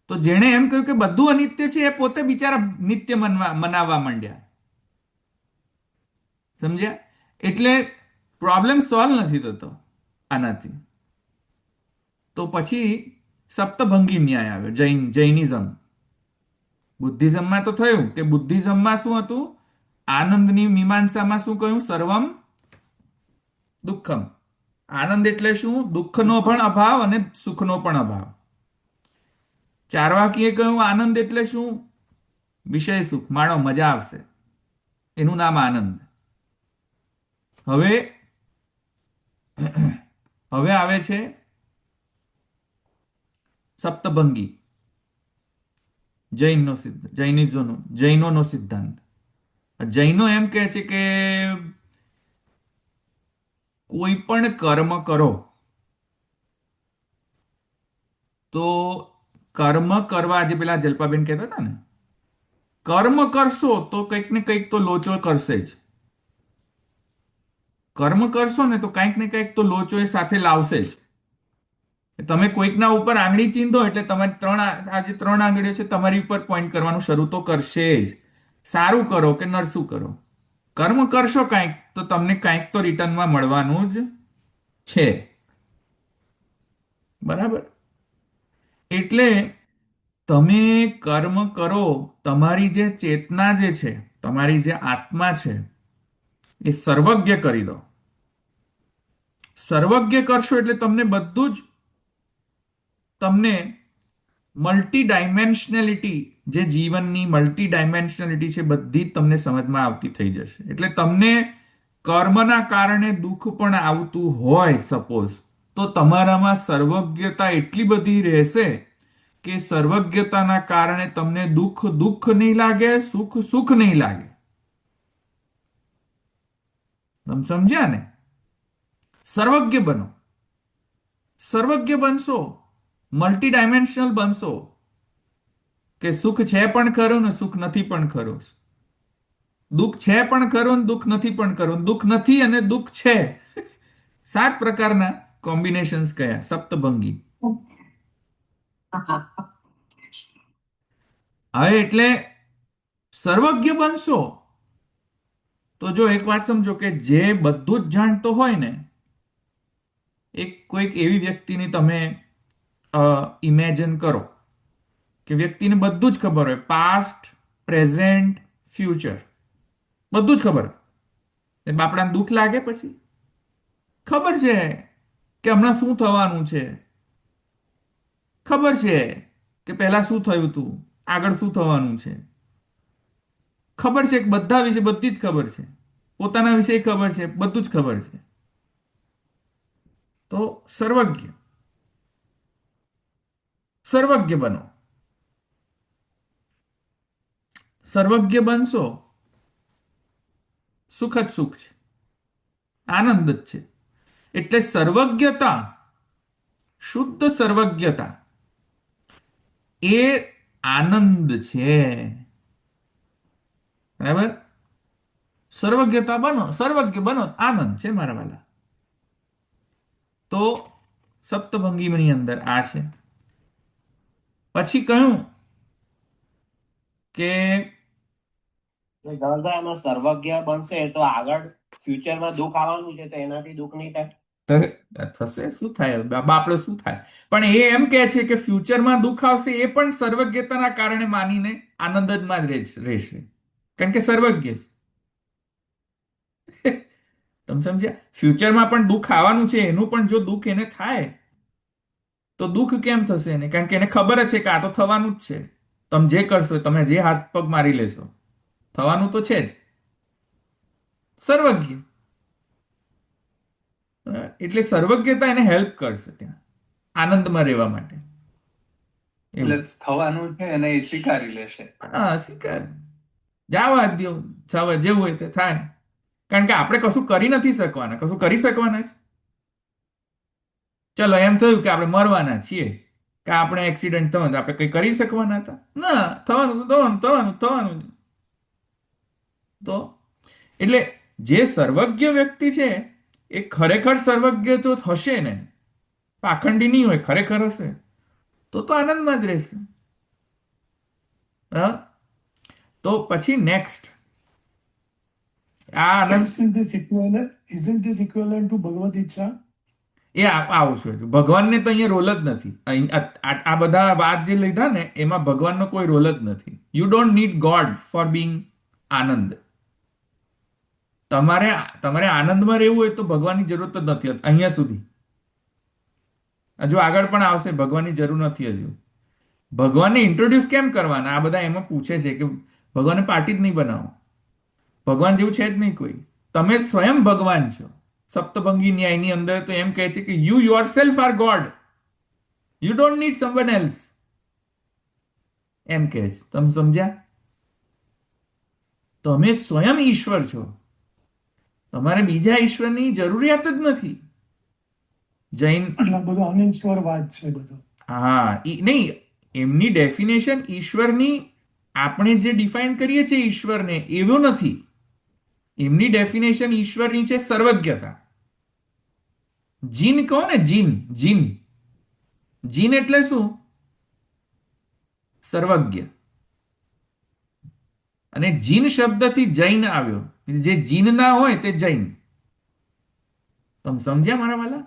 તો જેણે એમ કહ્યું કે બધું અનિત્ય છે, એ પોતે બિચારા નિત્ય મનાવવા માંડ્યા. સમજ્યા? એટલે પ્રોબ્લેમ સોલ્વ નથી થતો આનાથી. તો પછી સપ્તભંગી ન્યાય આવ્યો, જૈનિઝમ. બુદ્ધિઝમમાં તો થયું કે બુદ્ધિઝમમાં શું હતું? આનંદની મીમાંસામાં શું કહ્યું? સર્વમ દુઃખમ. આનંદ એટલે શું? દુઃખનો પણ અભાવ અને સુખનો પણ અભાવ. ચારવાકીએ કહ્યું આનંદ એટલે શું? વિષય સુખ, માણો મજા આવશે, એનું નામ આનંદ. હવે આવે છે સપ્તભંગી, જૈનોનો સિદ્ધાંત. જૈનો એમ કહે છે કે કોઈ પણ કર્મ કરો તો કર્મ કરવા, જે પેલા જલ્પાબેન કહેતા હતા ને, કર્મ કરશો તો કંઈક ને કંઈક તો લોચો કરશે જ. કર્મ કરશો ને તો કંઈક ને કંઈક તો લોચો એ સાથે લાવશે જ. તમે કોઈકના ઉપર આંગળી ચીંધો એટલે તમારી આજે 3 આંગળીઓ છે તમારી ઉપર પોઈન્ટ કરવાનું શરૂ તો કરશે જ. સારું કરો કે નરસું કરો, કર્મ કરશો કંઈક તો તમને કંઈક તો રિટર્નમાં મળવાનું જ છે. બરાબર? એટલે તમે કર્મ કરો, તમારી જે ચેતના જે છે, તમારી જે આત્મા છે, એ સર્વજ્ઞ કરી દો. સર્વજ્ઞ કરશો એટલે તમને બધું જ, તમને મલ્ટી ડાયમેન્શનાલિટી, જે જીવનની મલ્ટી ડાયમેન્શનાલિટી છે, બધી જ તમને સમજમાં આવતી થઈ જશે. એટલે તમને કર્મના કારણે દુઃખ પણ આવતું હોય સપોઝ, તો તમારામાં સર્વજ્ઞતા એટલી બધી રહેશે કે સર્વજ્ઞતાના કારણે તમને દુઃખ નહીં લાગે, સુખ નહીં લાગે. તમે સમજ્યા ને? સર્વજ્ઞ બનો. સર્વજ્ઞ બનશો, મલ્ટી ડાયમેન્શનલ બનશો કે સુખ છે પણ ખરું ને સુખ નથી પણ ખરું, દુઃખ છે પણ ખરું ને દુઃખ નથી પણ ખરું, દુઃખ નથી અને દુઃખ છે. 7 પ્રકારના કોમ્બિનેશન્સ કયા? સપ્તભંગી. હવે એટલે સર્વજ્ઞ બનશો તો જો એક વાત સમજો કે જે બધું જ જાણતો હોય ને, કોઈક એવી વ્યક્તિની તમે ઇમેજિન કરો કે વ્યક્તિને બધું જ ખબર હોય, પાસ્ટ, પ્રેઝન્ટ, ફ્યુચર, બધું જ ખબર. બાપડાને દુઃખ લાગે? પછી ખબર છે કે હમણાં શું થવાનું છે, ખબર છે કે પહેલા શું થયું હતું, આગળ શું થવાનું છે, ખબર છે કે બધા વિશે બધી જ ખબર છે, પોતાના વિશે ખબર છે, બધું જ ખબર છે. તો સર્વજ્ઞ બનો. સર્વજ્ઞ બનશો, સુખ જ સુખ છે, આનંદ જ છે. એટલે સર્વજ્ઞતા, શુદ્ધ સર્વજ્ઞતા એ આનંદ છે. બરાબર? સર્વજ્ઞ બનો, આનંદ છે મારા વાલા. તો સપ્તભંગીની અંદર આ છે. પછી કહ્યું કે ધવલભાઈ આમાં સર્વજ્ઞ બનશે તો આગળ ફ્યુચરમાં દુઃખ આવવાનું છે તો એનાથી દુઃખ નહીં થાય. થશે, શું થાય બાપડે, શું થાય? પણ એ એમ કહે છે કે ફ્યુચરમાં દુઃખ આવશે એ પણ સર્વજ્ઞતાના કારણે માનીને આનંદ જ માં જ રહેશે, કારણ કે સર્વજ્ઞ છે. તમે સમજ્યા? ફ્યુચરમાં પણ દુઃખ આવવાનું છે, એનું પણ જો દુઃખ એને થાય તો દુઃખ કેમ થશે એને? કારણ કે એને ખબર જ છે કે આ તો થવાનું જ છે. તમે જે કરશો, તમે જે હાથ પગ મારી લેશો, થવાનું તો છે જ. સર્વજ્ઞ એટલે સર્વજ્ઞતા એને હેલ્પ કરશે ત્યાં આનંદમાં રહેવા માટે. એટલે થવાનું છે અને એ સ્વીકારી લેશે. હા, સ્વીકાર. જવા દો, જેવું હોય તે થાય. કારણ કે આપણે કશું કરી નથી શકવાના, કશું કરી શકવાના છે. ચલો એમ થયું કે આપણે મરવાના છીએ, કે આપણે એક્સિડન્ટ થવાનું, આપણે કઈ કરી શકવાના હતા? ના, થવાનું થવાનું થવાનું થવાનું. તો એટલે જે સર્વજ્ઞ વ્યક્તિ છે એ ખરેખર સર્વજ્ઞ તો હશે ને, પાખંડી નહીં હોય, ખરેખર હશે તો આનંદમાં જ રહેશે. હા, તો પછી નેક્સ્ટ આ આનંદ Isn't this equivalent to Bhagavad Gita? એ આવું છે. ભગવાનને તો અહીંયા રોલ જ નથી. આ બધા વાત જે લીધા ને એમાં ભગવાનનો કોઈ રોલ જ નથી. You don't need God for being આનંદ. તમારે આનંદમાં રહેવું હોય તો ભગવાનની જરૂરત જ નથી અહીંયા સુધી. હજુ આગળ પણ આવશે, ભગવાનની જરૂર નથી હજુ. ભગવાનને ઇન્ટ્રોડ્યુસ કેમ કરવાના? આ બધા એમાં પૂછે છે કે ભગવાનને પાર્ટી જ નહીં બનાવો, ભગવાન જેવું છે જ નહીં કોઈ. તમે સ્વયં ભગવાન છો. સપ્તભંગી ન્યાયની અંદર તો એમ કહે છે કે you yourself are God, you don't need someone else, એમ કહે છે. તમે સમજ્યા? તમે સ્વયં ઈશ્વર છો, તમારે બીજા ઈશ્વરની જરૂરિયાત જ નથી. જૈન આટલા બધો અનિશ્વરવાદ છે બધો. હા, નહીં, એમની ડેફિનેશન ઈશ્વરની આપણે જે ડિફાઇન કરીએ છીએ ઈશ્વરને એવું નથી. એમની ડેફિનેશન ઈશ્વરની છે સર્વજ્ઞતા. જીન કહો ને, જીન જીન જીન એટલે શું? સર્વજ્ઞ. અને જીન શબ્દથી જૈન આવ્યો. જે જીન ના હોય તે જૈન. તમે સમજ્યા મારા વાલા?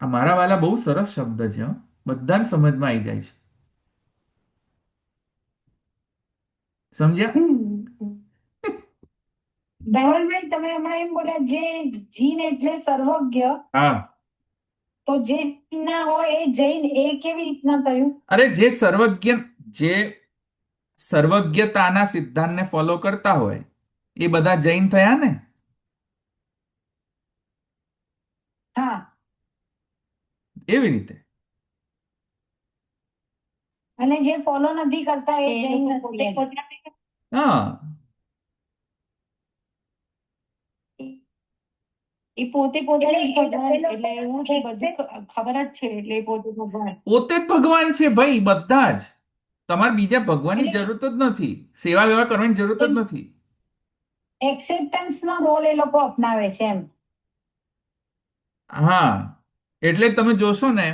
આ મારા વાલા બહુ સરસ શબ્દ છે, બધાને સમજમાં આવી જાય છે. સમજ્યા? ધવલભાઈ, તમે હમણાં એમ બોલ્યા જે જીન એટલે સર્વજ્ઞ, હા. તો જે જીન ના હોય એ જૈન, એ કેવી રીતના થયું? અરે જે સર્વજ્ઞતાના સિદ્ધાંતને ફોલો કરતા હોય એ બધા જૈન થયા ને. હા, એવી રીતે. અને જે ફોલો નથી કરતા એ જૈન નથી. હા, એ પોતે ભગવાન, એટલે એવું છે, બધું ખબર જ છે, એટલે એ પોતે ભગવાન. પોતે જ ભગવાન છે ભાઈ, બધા જ. તમારે બીજા ભગવાનની જરૂરત જ નથી, સેવા વેવા કરવાની જરૂરત જ નથી. એક્સેપ્ટન્સ નો રોલ એ લોકો અપનાવે છે એમ. હા, એટલે તમે જોશો ને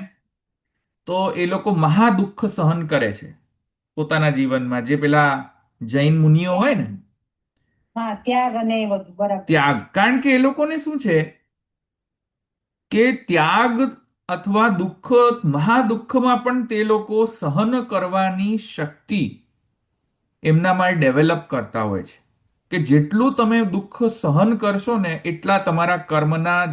તો એ લોકો મહા દુઃખ સહન કરે છે પોતાના જીવનમાં. જે પેલા જૈન મુનિઓ હોય ને, હા, ત્યાગ અને એ બધું બરાબર. ત્યાગ. કારણ કે એ લોકોને શું છે કે ત્યાગ અથવા દુઃખ, મહાદુઃખમાં પણ તે લોકો સહન કરવાની શક્તિ એમનામાં ડેવલપ કરતા હોય છે. કે જેટલું તમે દુઃખ સહન કરશો ને એટલા તમારા કર્મના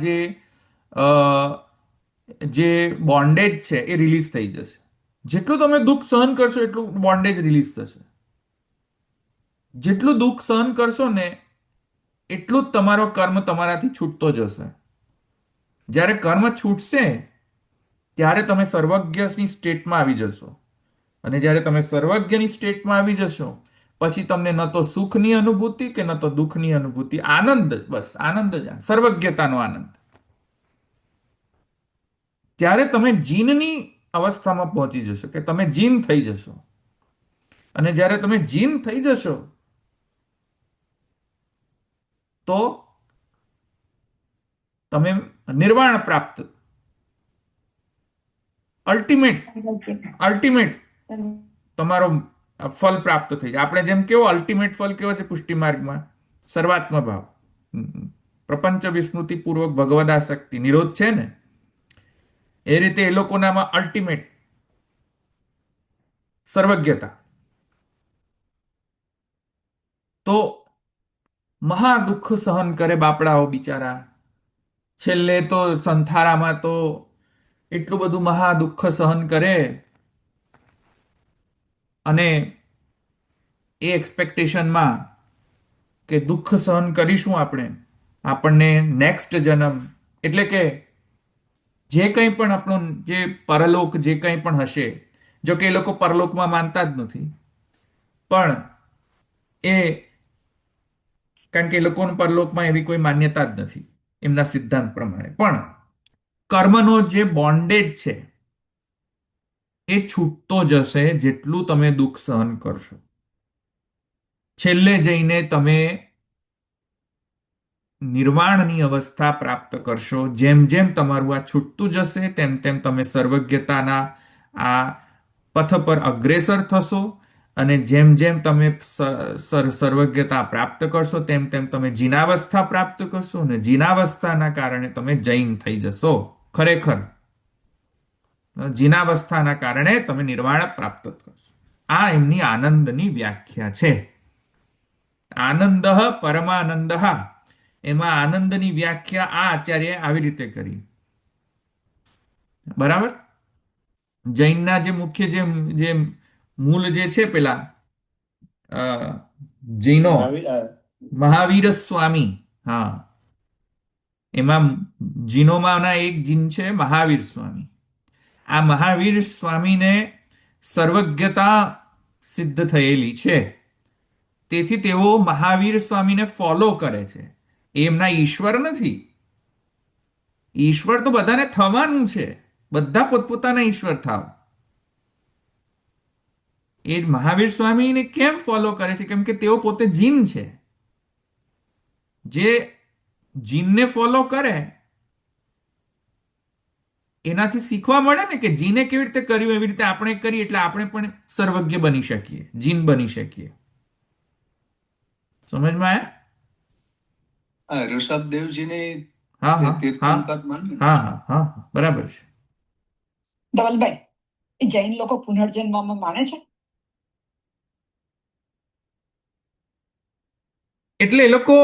જે બોન્ડેજ છે એ રિલીઝ થઈ જશે. જેટલું તમે દુઃખ સહન કરશો એટલું બોન્ડેજ રિલીઝ થશે. જેટલું દુઃખ સહન કરશો ને એટલું જ તમારો કર્મ તમારાથી છૂટતો જશે. જ્યારે કર્મ છૂટશે ત્યારે તમે સર્વજ્ઞની સ્ટેટમાં આવી જશો. અને જ્યારે તમે સર્વજ્ઞની સ્ટેટમાં આવી જશો પછી તમને ન તો સુખની અનુભૂતિ કે ન તો દુઃખની અનુભૂતિ, આનંદ, બસ આનંદ જ, સર્વજ્ઞતાનો આનંદ. ત્યારે તમે જીનની અવસ્થામાં પહોંચી જશો, કે તમે જીન થઈ જશો. અને જ્યારે તમે જીન થઈ જશો તો તમે નિર્વાણ પ્રાપ્ત, અલ્ટિમેટ તમારો ફલ પ્રાપ્ત થઈ જાય. આપણે જેમ કેવો અલ્ટિમેટ ફલ કેવો છે પુષ્ટિ માર્ગમાં, સર્વાત્મ ભાવ, પ્રપંચ વિસ્મૃતિ પૂર્વક ભગવદાસક્તિ નિરોધ છે ને, એ રીતે એ લોકોનામાં અલ્ટિમેટ સર્વજ્ઞતા. તો મહા દુઃખ સહન કરે બાપડાઓ બિચારા. છેલ્લે તો સંથારામાં તો એટલું બધું મહા દુઃખ સહન કરે, અને એ એક્સપેક્ટેશનમાં કે દુઃખ સહન કરીશું આપણને નેક્સ્ટ જન્મ, એટલે કે જે કંઈ પણ આપણો જે પરલોક જે કંઈ પણ હશે, જો કે એ લોકો પરલોકમાં માનતા જ નથી, પણ એ કારણ કે એ લોકોનું પરલોકમાં એવી કોઈ માન્યતા જ નથી એમના સિદ્ધાંત પ્રમાણે. પણ કર્મનો જે બોન્ડેજ છે એ છૂટતો જશે જેટલું તમે દુઃખ સહન કરશો. છેલ્લે જઈને તમે નિર્વાણની અવસ્થા પ્રાપ્ત કરશો. જેમ જેમ તમારું આ છૂટતું જશે તેમ તેમ તમે સર્વજ્ઞતાના આ પથ પર અગ્રેસર થશો, અને જેમ જેમ તમે સર્વજ્ઞતા પ્રાપ્ત કરશો તેમ તેમ તમે જીનાવસ્થા પ્રાપ્ત કરશો, અને જીનાવસ્થાના કારણે તમે જૈન થઈ જશો. ખરેખર જીનાવસ્થાના કારણે તમે નિર્વાણ પ્રાપ્ત કરશો. આ એમની આનંદની વ્યાખ્યા છે. આનંદ પરમાનંદ, એમાં આનંદની વ્યાખ્યા આ આચાર્ય આવી રીતે કરી. બરાબર. જૈનના જે મુખ્ય જે મૂળ જે છે પેલા જૈનો, મહાવીર સ્વામી, હા, એમાં જીનોમાંના એક જીન છે મહાવીર સ્વામી. આ મહાવીર સ્વામીને સર્વજ્ઞતા સિદ્ધ થયેલી છે, તેથી તેઓ મહાવીર સ્વામીને ફોલો કરે છે. એમના ઈશ્વર નથી. ઈશ્વર તો બધાને થવાનું છે, બધા પોતપોતાના ઈશ્વર થાવ. એ મહાવીર સ્વામીને કેમ ફોલો કરે છે? કેમ કે તેઓ પોતે જીન છે. જે જીનને ફોલો કરે એનાથી શીખવા મળે ને કે જીને કેવી રીતે કર્યું એવી રીતે આપણે કરીએ, એટલે આપણે પણ સર્વજ્ઞ બની શકીએ, જીન બની શકીએ. સમજમાં આયા? ઋષભદેવજીને હા હા તીર્થંકર માન્યું. હા હા હા, બરાબર છે. ધવલભાઈ, એ જૈન લોકો પુનર્જન્મમાં માને છે? એટલે એ લોકો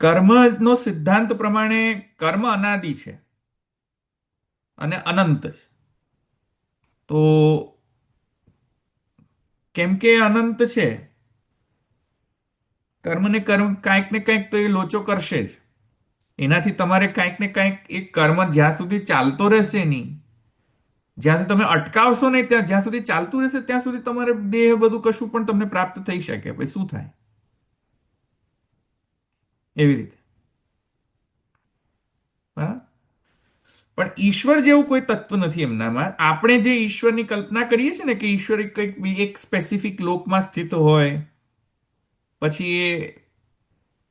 કર્મનો સિદ્ધાંત પ્રમાણે કર્મ અનાદિ છે અને અનંત છે. તો કેમ કે અનંત છે, કર્મને કાંઈક ને કાંઈક તો એ લોચો કરશે જ. એનાથી તમારે કાંઈક ને કાંઈક એક કર્મ જ્યાં સુધી ચાલતો રહેશે નહીં, જ્યાં સુધી તમે અટકાવશો નહીં, જ્યાં સુધી ચાલતું રહેશે ત્યાં સુધી તમારે દેહ બધું કશું પણ તમને પ્રાપ્ત થઈ શકે. પછી શું થાય? એવી રીતે. બરાબર. પણ ઈશ્વર જેવું કોઈ તત્વ નથી એમનામાં. આપણે જે ઈશ્વરની કલ્પના કરીએ છીએ ને કે ઈશ્વર કંઈક એક સ્પેસિફિક લોકમાં સ્થિત હોય, પછી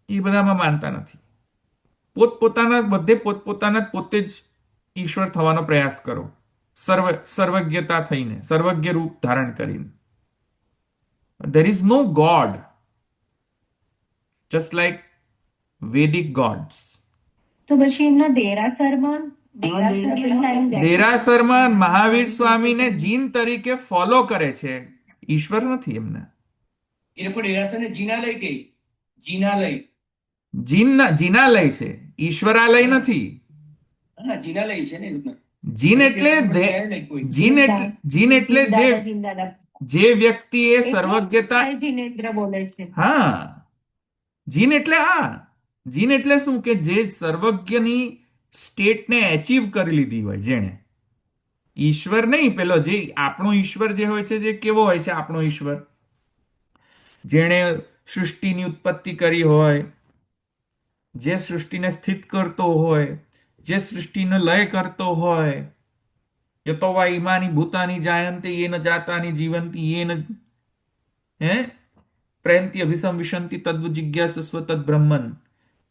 એ બધામાં માનતા નથી. પોતપોતાના પોતે જ ઈશ્વર થવાનો પ્રયાસ કરો, સર્વજ્ઞતા થઈને, સર્વજ્ઞ રૂપ ધારણ કરીને. there is no god just like Vedic gods. તો પછી એમના દેરાસરમાં મહાવીર સ્વામીને જીન તરીકે ફોલો કરે છે, ઈશ્વર નથી એમના. એ લોકો ડેરાસરને જીનાલય કહે, જીનાલય. જીનાલય છે, ઈશ્વરાલય નથી. હા, જીનાલય છે ને એ લોકોને. જીન એટલે જે વ્યક્તિ એ સર્વજ્ઞતા. જીનેન્દ્ર બોલે છે. હા, જીન એટલે શું કે જે સર્વજ્ઞની સ્ટેટને એચીવ કરી લીધી હોય, જેણે. ઈશ્વર નહીં, પેલો જે આપણો ઈશ્વર જે હોય છે, જે કેવો હોય છે આપણો ઈશ્વર? જેણે સૃષ્ટિની ઉત્પત્તિ કરી હોય, જે સૃષ્ટિને સ્થિત કરતો હોય, જે સૃષ્ટિનો લય કરતો હોય. યતો વા ઇમાની ભૂતાની જાયંતે યેન જાતાની જીવંતી યેન પ્રયંતિ અભિસંવિશંતિ તદ્વ જિજ્ઞાસસ્વ તદ્બ્રહ્મન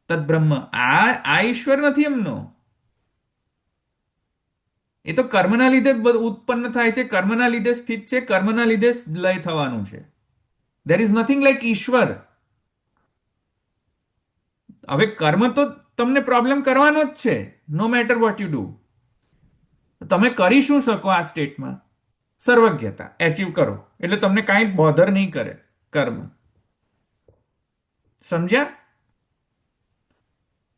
તદ્બ્રહ્મ. આ ઈશ્વર નથી એમનો. એ તો કર્મના લીધે ઉત્પન્ન થાય છે, કર્મના લીધે સ્થિત છે, કર્મના લીધે લય થવાનું છે. દેર ઇઝ નથિંગ લાઈક ઈશ્વર. હવે કર્મ તો તમને પ્રોબ્લેમ કરવાનો જ છે, no matter what you do. તમે કરી શું શકો આ સ્ટેટમાં? સર્વજ્ઞતા એચીવ કરો એટલે તમને કાંઈ બોધર નહીં કરે કર્મ. સમજ્યા?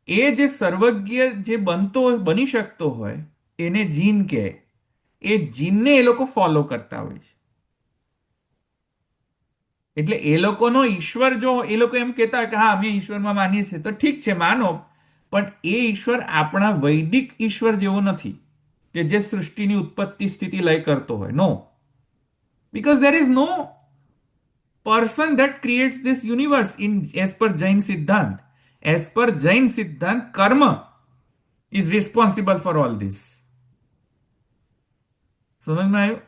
એ જે સર્વજ્ઞ જે બની શકતો હોય એને જીન કહે. એ જીનને એ લોકો ફોલો કરતા હોય છે. એટલે એ લોકોનો ઈશ્વર, જો એ લોકો એમ કહેતા હોય કે હા અમે ઈશ્વરમાં માનીએ છીએ, તો ઠીક છે માનો, પણ એ ઈશ્વર આપણા વૈદિક ઈશ્વર જેવો નથી કે જે સૃષ્ટિની ઉત્પત્તિ સ્થિતિ લય કરતો હોય. નો, because there is no person that creates this universe as per Jain Siddhant. As per Jain Siddhant, karma is responsible for all this. સમજમાં આવ્યું?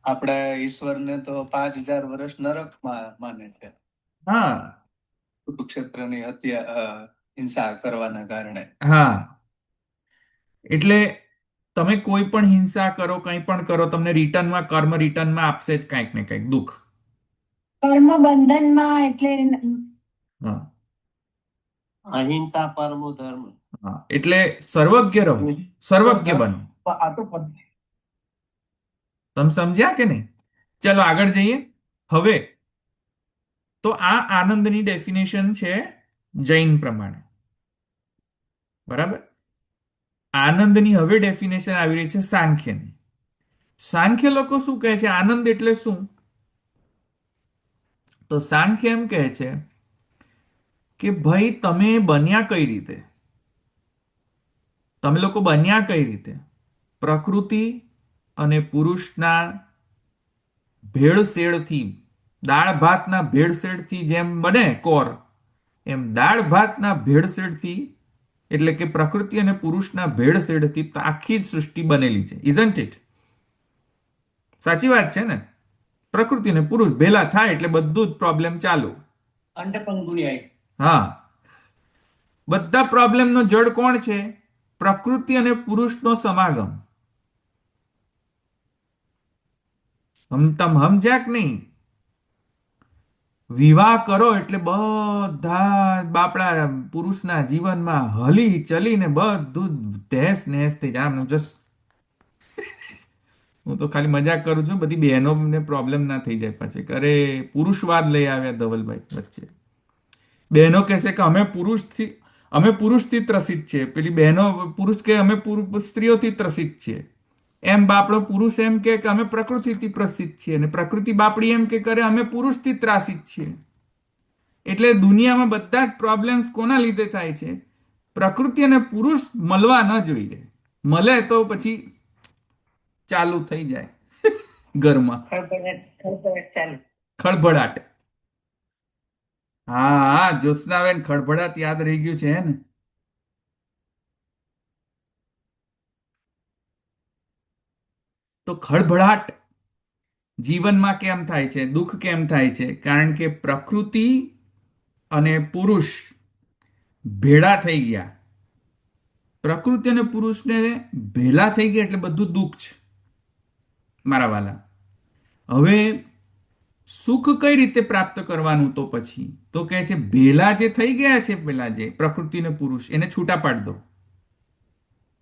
આપણે ઈશ્વરને તો 5000 વર્ષ નરકમાં માને છે, હા, કુરુક્ષેત્રની હિંસા કરવાના કારણે. હા. એટલે તમે કોઈ પણ હિંસા કરો, કંઈ પણ કરો, તમને રિટર્નમાં કર્મ રિટર્નમાં આપશે જ કંઈક ને કંઈક દુઃખ. કર્મ બંધનમાં એટલે હા, અહિંસા પરમો ધર્મ. હા. એટલે સર્વજ્ઞ રહો, સર્વજ્ઞ બનો. આ તો તમે સમજ્યા કે નહીં? ચલો આગળ જઈએ. હવે તો આ આનંદની ડેફિનેશન છે જૈન પ્રમાણે, બરાબર? આનંદની હવે ડેફિનેશન આવી રહી છે સાંખ્યની. સાંખ્ય લોકો શું કહે છે આનંદ એટલે શું? તો સાંખ્ય એમ કહે છે કે ભાઈ તમે બન્યા કઈ રીતે? તમે લોકો બન્યા કઈ રીતે? પ્રકૃતિ અને પુરુષના ભેળસેળથી, દાળ ભાતના ભેળસેળથી જેમ બને કોર, એમ દાળ ભાતના ભેળસેળથી, એટલે કે પ્રકૃતિ અને પુરુષના ભેળસેળથી આખી જ સૃષ્ટિ બનેલી છે. Isn't it? સાચી વાત છે ને? પ્રકૃતિ અને પુરુષ ભેલા થાય એટલે બધું જ પ્રોબ્લેમ ચાલુ. અંડપંગુન્યાય. હા, બધા પ્રોબ્લેમનો જડ કોણ છે? પ્રકૃતિ અને પુરુષનો સમાગમ. તમે સમજ્યા કે નહીં? વિવાહ કરો એટલે બધા બાપડા પુરુષના જીવનમાં હલી ચલીને બધું તહેસ નહેસ થઈ જાય. જસ્ટ હું તો ખાલી મજાક કરું છું, બધી બહેનોને પ્રોબ્લેમ ના થઈ જાય પછી. અરે પુરુષવાદ લઈ આવ્યા ધવલભાઈ વચ્ચે. બહેનો કહેશે કે અમે પુરુષથી ત્રસિત છીએ, પેલી બહેનો પુરુષ કે અમે સ્ત્રીઓથી ત્રસિત છીએ. એમ બાપડો પુરુષ એમ કે અમે પ્રકૃતિથી પ્રસિદ્ધ છીએ, અને પ્રકૃતિ બાપડી એમ કે કરે અમે પુરુષથી ત્રાસિત છીએ. એટલે દુનિયામાં બધા જ પ્રોબ્લેમ્સ કોના લીધે થાય છે? પ્રકૃતિ અને પુરુષ મળવા ન જોઈએ. મળે તો પછી ચાલુ થઈ જાય ઘરમાં ખળભળાટ. હા, જ્યોત્સનાબેન, ખળભળાટ યાદ રહી ગયું છે ને? તો ખળભળાટ જીવનમાં કેમ થાય છે? દુઃખ કેમ થાય છે? કારણ કે પ્રકૃતિ અને પુરુષ ભેળા થઈ ગયા. પ્રકૃતિ અને પુરુષને ભેળા થઈ ગયા એટલે બધું દુઃખ છે મારા વાલા. હવે સુખ કઈ રીતે પ્રાપ્ત કરવાનું? તો પછી તો કહે છે ભેલા જે થઈ ગયા છે, પેલા જે પ્રકૃતિ અને પુરુષ, એને છૂટા પાડી દો.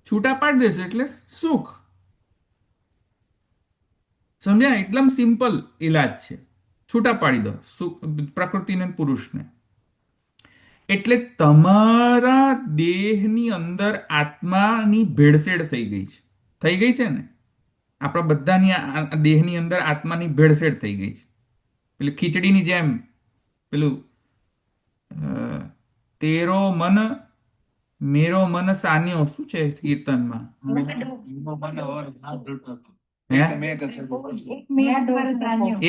છૂટા પાડી દેશે એટલે સુખ. સમજ્યા? એકદમ સિમ્પલ ઇલાજ છે. છૂટા પાડી દો પ્રકૃતિને પુરુષને. એટલે તમારા દેહની અંદર આત્માની ભેળસેળ થઈ ગઈ છે. થઈ ગઈ છે ને? આપણા બધાની દેહની અંદર આત્માની ભેળસેળ થઈ ગઈ છે. પેલી ખીચડીની જેમ પેલું તેરો મન મેરો મન સાન્યો, શું છે કીર્તનમાં?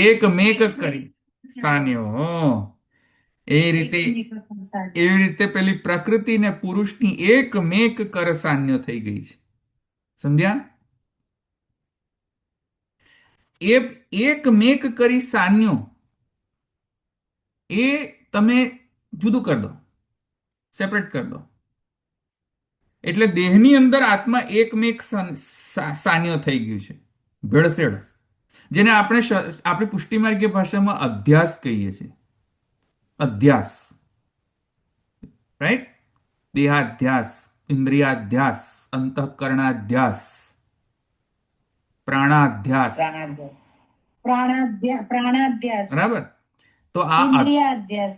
એક મેક કરી સાન્યો. એવી રીતે પેલી પ્રકૃતિ ને પુરુષની એક મેક કર સાન્યો થઈ ગઈ છે. સમજ્યા? એક મેક કરી સાન્યો એ તમે જુદું કરી દો, સેપરેટ કરી દો. એટલે દેહની અંદર આત્મા એકમેક સાન્ય થઈ ગયું છે, ભેળસેળ, જેને આપણે આપણી પુષ્ટિમાર્ગીય ભાષામાં અધ્યાસ કહીએ છીએ. અધ્યાસ, રાઈટ? દેહાધ્યાસ, ઇન્દ્રિયાધ્યાસ, અંતઃકરણાધ્યાસ, પ્રાણાધ્યાસ. પ્રાણાધ્યાસ, બરાબર? તો આ ઇન્દ્રિયાધ્યાસ.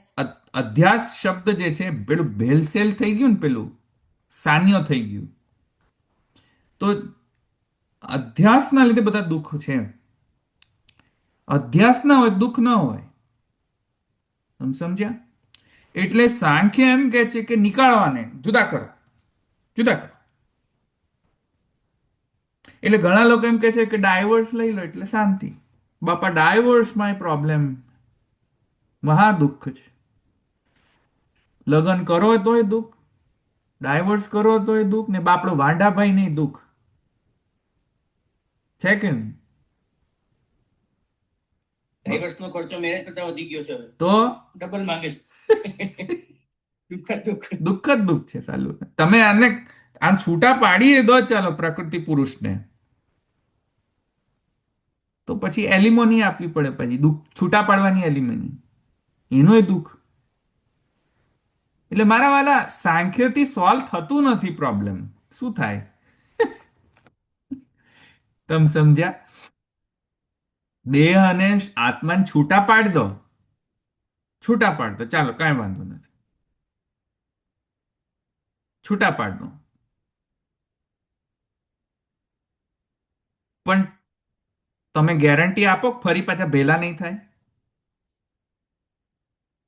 અધ્યાસ શબ્દ જે છે પેલું ભેલસેલ થઈ ગયું ને, પેલું સાન્ય થઈ ગયું. તો અધ્યાસના લીધે બધા દુઃખ છે. અધ્યાસ ના હોય દુઃખ ન હોય. તમે સમજ્યા? એટલે સાંખ્ય એમ કે છે કે નિકાળવાને જુદા કરો, જુદા કરો. એટલે ઘણા લોકો એમ કે છે કે ડાયવોર્સ લઈ લો એટલે શાંતિ. બાપા, ડાયવોર્સમાં પ્રોબ્લેમ, મહા દુઃખ છે. લગ્ન કરો તોય દુઃખ, ડાયવોર્સ કરો તોય દુઃખ, ને બાપડો વાંઢાભાઈ નહીં દુઃખ છે કે નહીં? ડાયવર્સ નો ખર્ચો મેરેજ કરતા વધી ગયો છે હવે, તો ડબલ માંગે છે. દુઃખ જ દુઃખ. દુઃખ જ દુઃખ છે સાલું. તમે આને આમ છૂટા પાડીએ દો ચાલો પ્રકૃતિ પુરુષને, તો પછી એલિમોની આપવી પડે, પછી દુઃખ છૂટા પાડવાની એલિમોની, એનોય દુઃખ. એટલે મારા વાલા, સાંખ્યથી સોલ્વ થતું નથી પ્રોબ્લેમ. શું થાય? તમે સમજ્યા? દેહ અને આત્માને છૂટા પાડી દો, છૂટા પાડ દો, ચાલો કાંઈ વાંધો નથી, છૂટા પાડ દો. પણ તમે ગેરંટી આપો કે ફરી પાછા ભેલા નહીં થાય?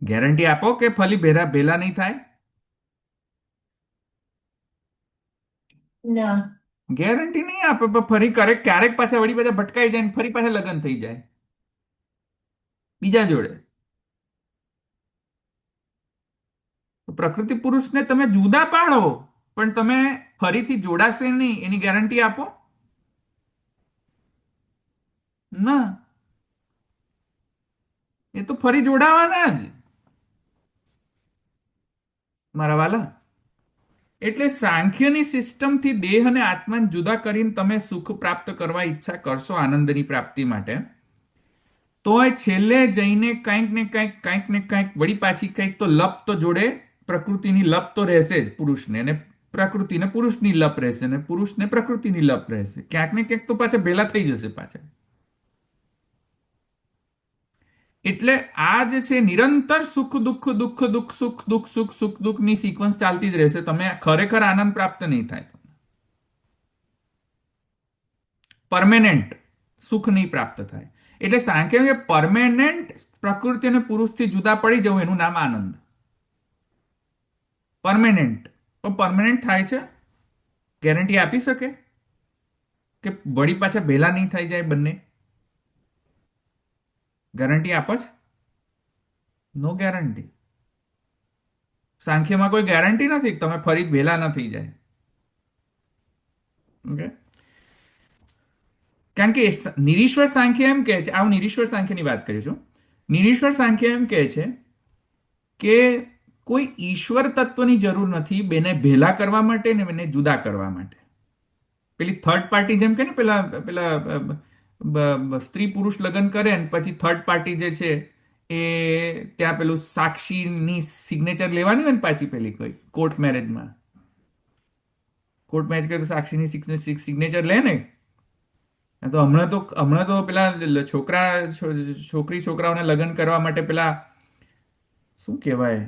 ગેરંટી આપો કે ફરી ભેલા નહીં થાય? ના, ગેરંટી નહીં આપે, પણ ફરી ક્યારેક પાછા વળી પાછા ભટકાઈ જાય ને ફરી પાછા લગ્ન થઈ જાય બીજા જોડે. તો પ્રકૃતિ પુરુષને તમે જુદા પાડો, પણ તમે ફરીથી જોડાશે નહીં એની ગેરંટી આપો ના. એ તો ફરી જોડાવાના જ મારા વાલા. એટલે સાંખ્યની સિસ્ટમથી દેહ અને આત્માને જુદા કરીને તમે સુખ પ્રાપ્ત કરવા ઈચ્છા કરશો આનંદની પ્રાપ્તિ માટે, તોય છેલ્લે જઈને કંઈક ને કંઈક વળી પાછી કંઈક તો લપ તો જોડે, પ્રકૃતિની લપ તો રહેશે જ પુરુષને, અને પ્રકૃતિને પુરુષની લપ રહેશે, અને પુરુષને પ્રકૃતિની લપ રહેશે. ક્યાંક ને ક્યાંક તો પાછા ભેલા થઈ જશે પાછા. એટલે આ જે છે નિરંતર સુખ દુઃખ દુઃખ દુઃખ સુખ દુઃખ સુખ સુખ દુઃખની સિક્વન્સ ચાલતી જ રહેશે. તમે ખરેખર આનંદ પ્રાપ્ત નહીં થાય, પરમેનન્ટ સુખ નહીં પ્રાપ્ત થાય. એટલે સાંખ્ય પરમેનન્ટ પ્રકૃતિ અને પુરુષથી જુદા પડી જવું એનું નામ આનંદ. પરમેનન્ટ. પણ પરમેનન્ટ થાય છે? ગેરંટી આપી શકે કે વળી પાછા ભેલા નહીં થઈ જાય બંને? ગેરંટી આપો જ? No guarantee. સાંખ્યમાં કોઈ ગેરંટી નથી તમે ફરી ભેલા ન થઈ જાય. ઓકે? કારણ કે નિરીશ્વર સાંખ્ય એમ કહે છે, આ હું નિરીશ્વર સાંખ્યની વાત કરું છું. નિરીશ્વર સાંખ્ય એમ કહે છે કે કોઈ ઈશ્વર તત્વની જરૂર નથી બેને ભેલા કરવા માટે ને બેને જુદા કરવા માટે. પેલી થર્ડ પાર્ટી જેમ કે ને પેલા સ્ત્રી પુરુષ લગ્ન કરે ને પછી થર્ડ પાર્ટી જે છે એ ત્યાં પેલું સાક્ષીની સિગ્નેચર લેવાની હોય ને પાછી પેલી કોઈ કોર્ટ મેરેજમાં, કોર્ટ મેરેજ કરે તો સાક્ષીની સિગ્નેચર લે ને. તો હમણાં તો પેલા છોકરી છોકરાઓને લગ્ન કરવા માટે પેલા શું કહેવાય,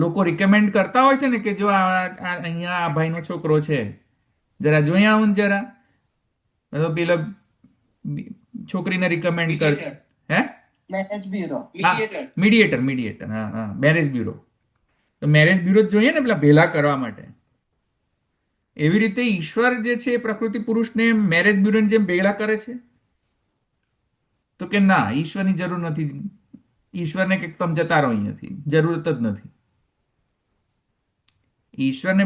લોકો રિકમેન્ડ કરતા હોય છે ને કે જો અહીંયા આ ભાઈનો છોકરો છે, જરા જોઈ આવું જરા. પેલા છોકરીને રિકમેન્ડ કર. હે? Marriage bureau. મીડિયેટર. હા, મેરેજ બ્યુરો. તો મેરેજ બ્યુરો જ જોઈએ ને પેલા ભેલા કરવા માટે. એવી રીતે ઈશ્વર જે છે એ પ્રકૃતિ પુરુષને મેરેજ બ્યુરોની જેમ ભેગા કરે છે? તો કે ના, ઈશ્વરની જરૂર નથી. ઈશ્વરને કે તમે જતા રહો અહીંયાથી, જરૂરત જ નથી. ઈશ્વરને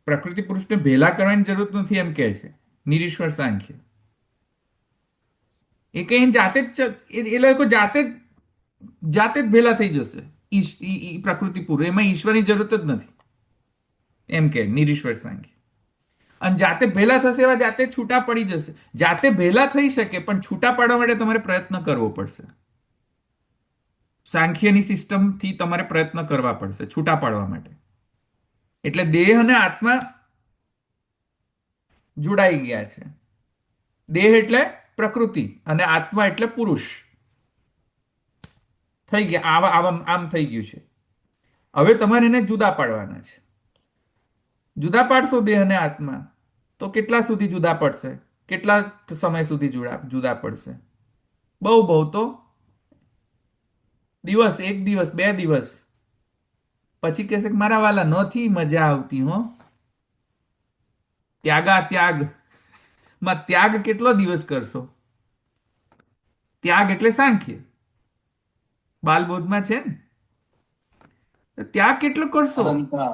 પ્રકૃતિ પુરુષને ભેલા કરવાની જરૂરત નથી એમ કહે છે નિરીશ્વર સાંખ્ય. એ કઈ જાતે જ એ લોકો જાતે જ જાતે જ ભેલા થઈ જશે. પ્રકૃતિ પૂરું, એમાં ઈશ્વરની જરૂરત જ નથી, એમ કે નિરીશ્વર સાંખ્ય. અને જાતે ભેલા થશે એવા જાતે છૂટા પડી જશે. જાતે ભેલા થઈ શકે, પણ છૂટા પાડવા માટે તમારે પ્રયત્ન કરવો પડશે. સાંખ્યની સિસ્ટમથી તમારે પ્રયત્ન કરવા પડશે છૂટા પાડવા માટે. એટલે દેહ અને આત્મા જોડાઈ ગયા છે. દેહ એટલે પ્રકૃતિ અને આત્મા એટલે પુરુષ થઈ ગયા. આમ થઈ ગયું છે. હવે તમારે એને જુદા પાડવાના છે. જુદા પાડશો દેહ અને આત્મા, તો કેટલા સુધી જુદા પડશે? કેટલા સમય સુધી જુદા પડશે? બહુ તો દિવસ, 1 દિવસ, 2 દિવસ. પછી કહેશે કે મારા વાલા નથી મજા આવતી હો. ત્યાગ માં ત્યાગ કેટલો દિવસ કરશો? ત્યાગ એટલે સાંખ્ય, બાલબોધમાં છે ને. ત્યાગ કેટલો કરશો? અહંતા.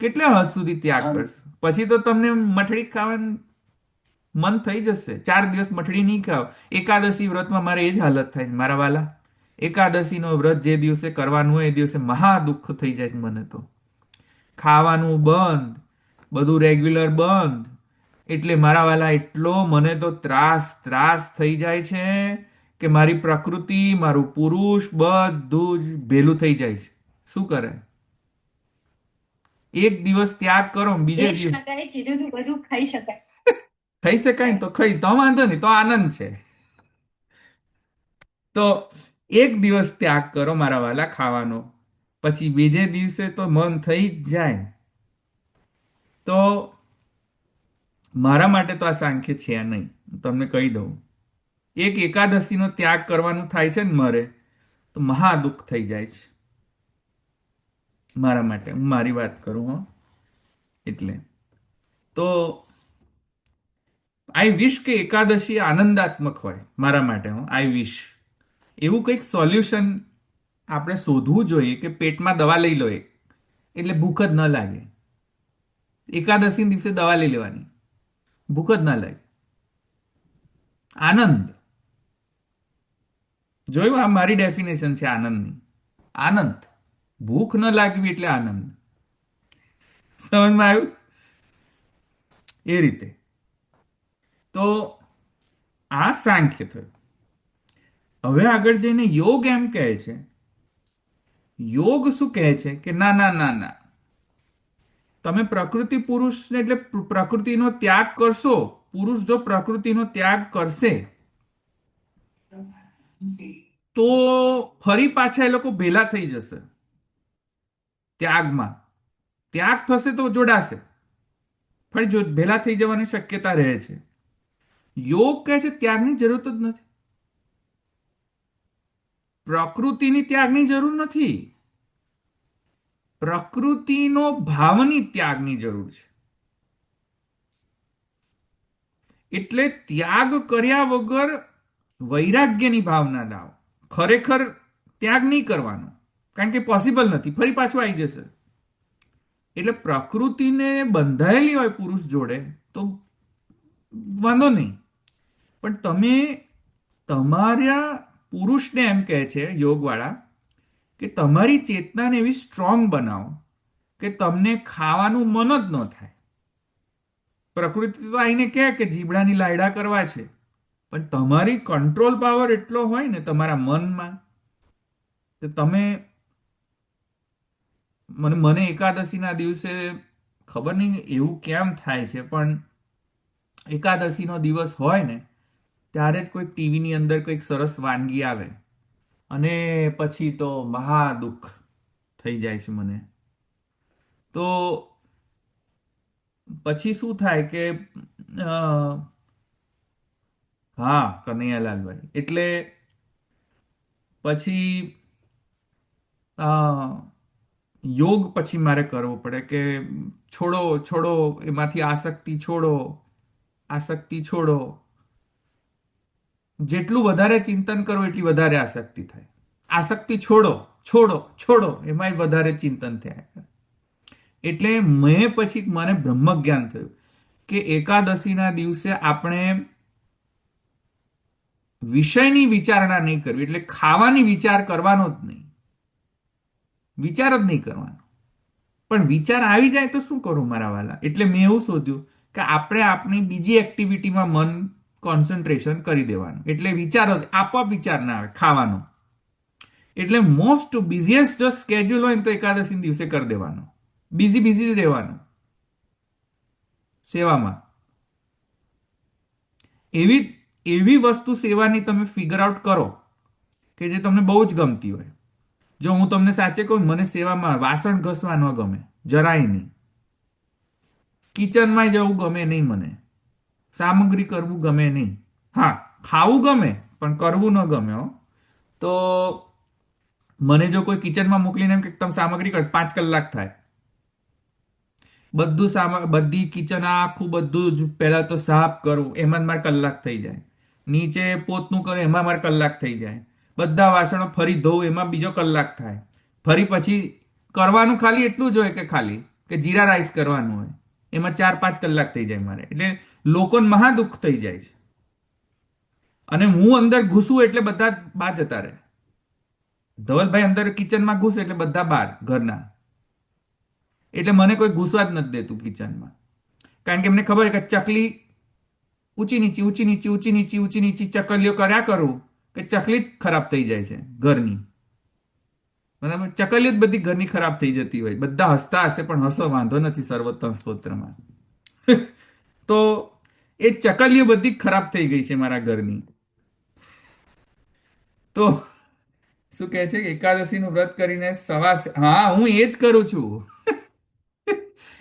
કેટલા હદ સુધી ત્યાગ કરશો? પછી તો તમને મઠડી ખાવાનું મન થઈ જશે. 4 દિવસ મઠડી નહીં ખાવ. એકાદશી વ્રતમાં મારે એ જ હાલત થાય મારા વાલા. એકાદશીનો વ્રત જે દિવસે કરવાનું હોય એ દિવસે મહા દુઃખ થઈ જાય મને તો. ખાવાનું બંધ, બધું રેગ્યુલર બંધ. એટલે મારા વાલા એટલો મને તો ત્રાસ થઈ જાય છે કે મારી પ્રકૃતિ, મારું પુરુષ બધું જ ભેલું થઈ જાય છે. શું કરે? 1 દિવસ ત્યાગ કરો, બીજે દિવસ કીધું તું બધું ખાઈ શકાય. ખાઈ શકાય ને તો ખાઈ, તો વાંધો નહીં, તો આનંદ છે. તો 1 દિવસ ત્યાગ કરો મારા વાલા ખાવાનો, પછી બીજે દિવસે તો મન થઈ જ જાય. તો મારા માટે તો આ સાંખ્ય છે નહીં, તમને કહી દઉં. એક એકાદશીનો ત્યાગ કરવાનું થાય છે ને મારે, તો મહા દુઃખ થઈ જાય છે મારા માટે. હું મારી વાત કરું હો. એટલે તો આઈ વિશ કે એકાદશી આનંદાત્મક હોય મારા માટે. આઈ વિશ એવું કંઈક સોલ્યુશન આપણે શોધવું જોઈએ કે પેટમાં દવા લઈ લો એટલે ભૂખ જ ન લાગે. એકાદશી દિવસે દવા લઈ લેવાની, ભૂખ જ ના લાગે. આનંદ. જોયું? આ મારી ડેફિનેશન છે આનંદની. આનંદ, ભૂખ ન લાગવી એટલે આનંદ. સમજમાં આવ્યું? એ રીતે. તો આ સાંખ્ય થયું. હવે આગળ જઈને યોગ એમ કહે છે, યોગ શું કહે છે કે ના ના ના ના, તમે પ્રકૃતિ પુરુષ એટલે પ્રકૃતિનો ત્યાગ કરશો. પુરુષ જો પ્રકૃતિનો ત્યાગ કરશે તો ફરી પાછા એ લોકો ભેલા થઈ જશે ત્યાગમાં. ત્યાગ થશે તો જોડાશે, ફરી જો ભેલા થઈ જવાની શક્યતા રહે છે. યોગ કહે છે ત્યાગની જરૂર જ નથી. પ્રકૃતિની ત્યાગની જરૂર નથી, પ્રકૃતિનો ભાવની ત્યાગની જરૂર છે. એટલે ત્યાગ કર્યા વગર વૈરાગ્યની ભાવના લાવો. ખરેખર ત્યાગ નહીં કરવાનો, કારણ કે પોસિબલ નથી, ફરી પાછું આવી જશે. એટલે પ્રકૃતિને બંધાયેલી હોય પુરુષ જોડે તો વાંધો નહીં, પણ તમે તમારા પુરુષને એમ કહે છે યોગવાળા કે તમારી ચેતનાને એવી સ્ટ્રોંગ બનાવો કે તમને ખાવાનું મન જ ન થાય. પ્રકૃતિ તો આઈને કહે કે જીબડાની લાયડા કરવા છે, પણ તમારી કંટ્રોલ પાવર એટલો હોય ને તમારા મનમાં કે તમે મને એકાદશીના દિવસે ખબર નહીં એવું કેમ થાય છે, પણ એકાદશીનો દિવસ હોય ને ત્યારે જ કોઈક ટીવીની અંદર કંઈક સરસ વાનગી આવે અને પછી તો મહા દુઃખ થઈ જાય છે મને. તો પછી શું થાય કે હા કનૈયાલાલભાઈ, એટલે પછી યોગ પછી મારે કરવો પડે કે છોડો એમાંથી આસક્તિ છોડો. જેટલું વધારે ચિંતન કરો એટલી વધારે આસક્તિ થાય. આસક્તિ છોડો એમાં વધારે ચિંતન થાય. એટલે મને બ્રહ્મ જ્ઞાન થયું કે એકાદશીના દિવસે આપણે વિષયની વિચારણા નહીં કરવી, એટલે ખાવાની વિચાર કરવાનો જ નહીં, વિચાર જ નહીં કરવાનો. પણ વિચાર આવી જાય તો શું કરું મારા વાલા? એટલે મેં એવું શોધ્યું કે આપણે આપણી બીજી એક્ટિવિટીમાં મન કોન્સન્ટ્રેશન કરી દેવાનું, એટલે વિચારો આપોઆપ વિચાર ના આવે ખાવાનો. એટલે મોસ્ટ બિઝીએસ્ટ સ્કેડ્યુલ હોય ને તો એકાદશી દિવસે કરી દેવાનો, બીજી જ રહેવાનું સેવામાં. એવી વસ્તુ સેવાની તમે ફિગર આઉટ કરો કે જે તમને બહુ જ ગમતી હોય. જો હું તમને સાચે કહું, મને સેવામાં વાસણ ઘસવા ન ગમે, જરાય નહીં. કિચનમાં જવું ગમે નહીં, મને સામગ્રી કરવું ગમે નહીં. હા, ખાવું ગમે પણ કરવું ન ગમે. તો મને જો કોઈ કિચનમાં મોકલીને એમ કે તમે સામગ્રી કર, 5 કલાક થાય. બધી કિચન આખું બધું જ પહેલા તો સાફ કરવું, એમાં મારે કલાક થઈ જાય. નીચે પોતનું કરું, એમાં મારે કલાક થઈ જાય. બધા વાસણો ફરી ધોવું, એમાં બીજો કલાક થાય. ફરી પછી કરવાનું ખાલી એટલું જ હોય કે ખાલી કે જીરા રાઈસ કરવાનું હોય, એમાં 4-5 કલાક થઈ જાય મારે. એટલે લોકોને મહા દુઃખ થઈ જાય છે. અને હું અંદર ઘૂસું એટલે બધા બહાર જતા રહે. ધવલભાઈ અંદર કિચનમાં ઘૂસે એટલે બધા બહાર ઘરના. એટલે મને કોઈ ઘૂસવા જ નથી દેતું કિચનમાં, કારણ કે એમને ખબર છે કે ચકલી ઊંચી નીચી ચકલીઓ કર્યા કરું કે ચકલી જ ખરાબ થઈ જાય છે ઘરની. બરાબર, ચકલીઓ જ બધી ઘરની ખરાબ થઈ જતી હોય. બધા હસતા હશે પણ હસો, વાંધો નથી સર્વોત્તમ સ્તોત્રમાં. તો એ ચકલીઓ બધી ખરાબ થઈ ગઈ છે મારા ઘરની. તો શું કહે છે કે એકાદશીનું વ્રત કરીને હા, હું એ જ કરું છું.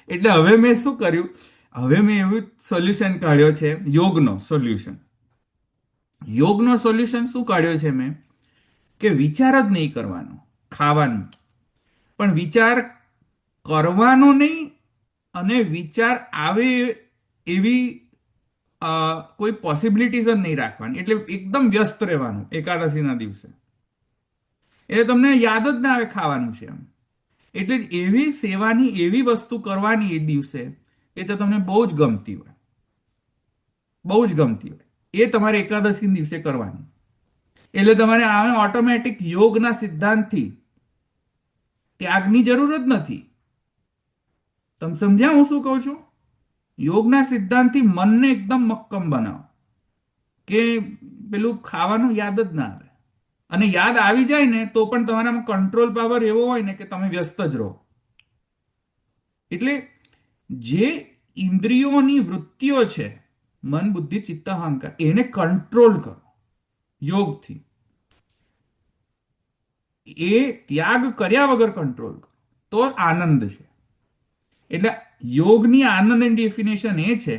એટલે હવે મેં શું કર્યું, હવે મેં એવું સોલ્યુશન કાઢ્યો છે, યોગનો સોલ્યુશન. શું કાઢ્યો છે મેં? કે વિચાર જ નહીં કરવાનો ખાવાનું, પણ વિચાર કરવાનો નહીં, અને વિચાર આવે એવી કોઈ પોસિબિલિટીઝ જ નહીં રાખવાની. એટલે એકદમ વ્યસ્ત રહેવાનું એકાદશીના દિવસે, એટલે તમને યાદ જ ના આવે ખાવાનું છે એમ. એટલે એવી સેવાની એવી વસ્તુ કરવાની એ દિવસે કે જો તમને બહુ જ ગમતી હોય, એ તમારે એકાદશી દિવસે કરવાની. એટલે તમારે આવે ઓટોમેટિક યોગના સિદ્ધાંતથી ત્યાગની જરૂર જ નથી. તમે સમજ્યા હું શું કહું છું? યોગના સિદ્ધાંતથી મનને એકદમ મક્કમ બનાવો કે પેલું ખાવાનું યાદ જ ના આવે. અને યાદ આવી જાય ને તો પણ તમારામાં કંટ્રોલ પાવર એવો હોય ને કે તમે વ્યસ્ત જ રહો. એટલે જે ઇન્દ્રિયોની વૃત્તિઓ છે, મન, બુદ્ધિ, ચિત્ત, અહંકાર, એને કંટ્રોલ કરો યોગથી. એ ત્યાગ કર્યા વગર કંટ્રોલ કરો તો આનંદ છે. એટલે યોગની આનંદની ડેફિનેશન એ છે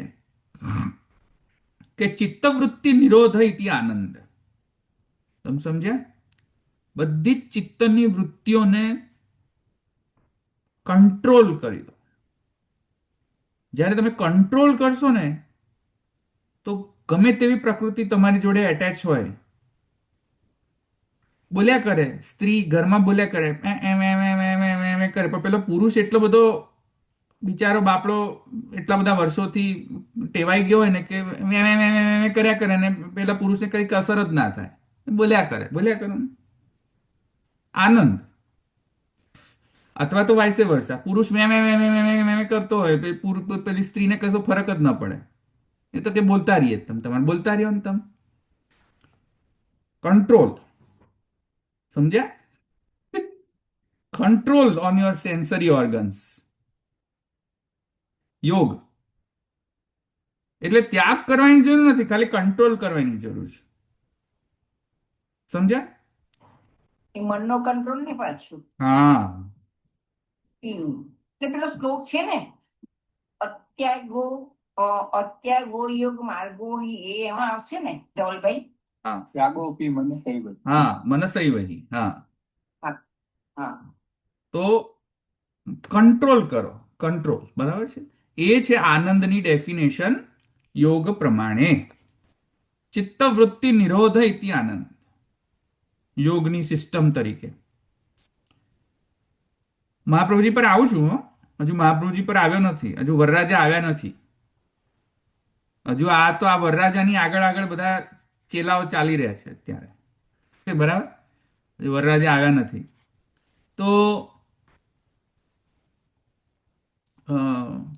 કે ચિત્તવૃત્તિ નિરોધ ઇતિ આનંદ. તમે સમજ્યા? બધી જ ચિત્તની વૃત્તિઓને કંટ્રોલ કરી દો. જ્યારે તમે કંટ્રોલ કરશો ને તો ગમે તેવી પ્રકૃતિ તમારી જોડે એટેચ હોય, બોલ્યા કરે, સ્ત્રી ઘરમાં બોલ્યા કરે, એમ કરે, પણ પેલો પુરુષ એટલો બધો બિચારો બાપડો એટલા બધા વર્ષોથી ટેવાઈ ગયો હોય ને કે કર્યા કરે ને પેલા પુરુષને કઈક અસર જ ના થાય, બોલ્યા કરે આનંદ. અથવા તો વાઇસે વર્સા, પુરુષ મેં કરતો હોય, પેલી સ્ત્રીને કશો ફરક જ ન પડે, એ તો કે બોલતા રહીએ, તમારે બોલતા રહ્યો ને તમે. કંટ્રોલ, સમજ્યા? Control on your sensory organs. યોગ એટલે ત્યાગ કરવાની જરૂર નથી, ખાલી કંટ્રોલ કરવાની જરૂર છે. સમજ્યા? એ મનનો કંટ્રોલ ને પાછું. હા, એટલે પેલો શ્લોક છે ને, અત્યાગો યોગ માર્ગો, એ એમાં આવશે ને ધવલભાઈ? ત્યાગોપી મનસૈવ. હા, મનસૈવહી. હા, તો કંટ્રોલ કરો, કંટ્રોલ, બરાબર છે. એ છે આનંદની ડેફિનેશન યોગ પ્રમાણે. ચિત્તવૃત્તિ નિરોધ ઇતિ આનંદ, યોગની સિસ્ટમ તરીકે. મહાપ્રભુજી પર આવું છું. હજુ મહાપ્રભુજી પર આવ્યો નથી, હજુ વરરાજા આવ્યા નથી. હજુ આ તો આ વરરાજાની આગળ બધા ચેલાઓ ચાલી રહ્યા છે અત્યારે, બરાબર, વરરાજા આવ્યા નથી. તો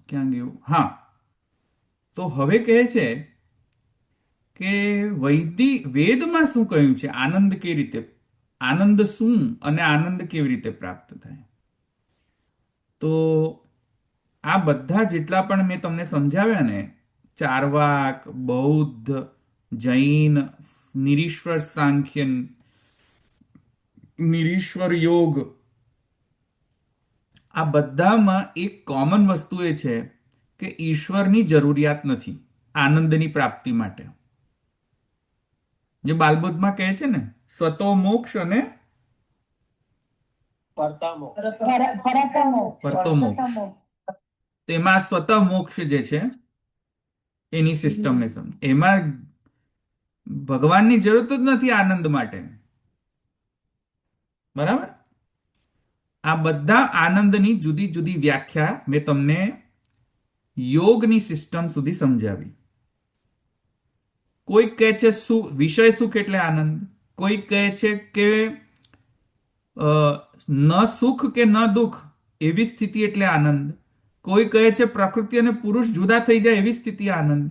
ક્યાં ગયું? હા, તો હવે કહે છે કે વેદમાં શું કહ્યું છે, આનંદ કેવી રીતે, આનંદ શું અને આનંદ કેવી રીતે પ્રાપ્ત થાય. તો આ બધા જેટલા પણ મેં તમને સમજાવ્યા ને, ચારવાક, બૌદ્ધ, જૈન, નિરીશ્વર સાંખ્ય, નિરીશ્વર યોગ, આ બધામાં એક કોમન વસ્તુ એ છે કે ઈશ્વરની જરૂરિયાત નથી આનંદની પ્રાપ્તિ માટે. જે બાલબોધમાં કહે છે ને, સ્વતો મોક્ષ અને પરતો મોક્ષ, તેમાં સ્વત મોક્ષ જે છે એની સિસ્ટમને સમજ, એમાં ભગવાનની જરૂર જ નથી આનંદ માટે, બરાબર. આ બધા આનંદની જુદી જુદી વ્યાખ્યા મેં તમને યોગની સિસ્ટમ સુધી સમજાવી. કોઈ કહે છે વિષય સુખ એટલે આનંદ, કોઈ કહે છે કે ન સુખ કે ન દુઃખ એવી સ્થિતિ એટલે આનંદ, કોઈ કહે છે પ્રકૃતિ અને પુરુષ જુદા થઈ જાય એવી સ્થિતિ આનંદ,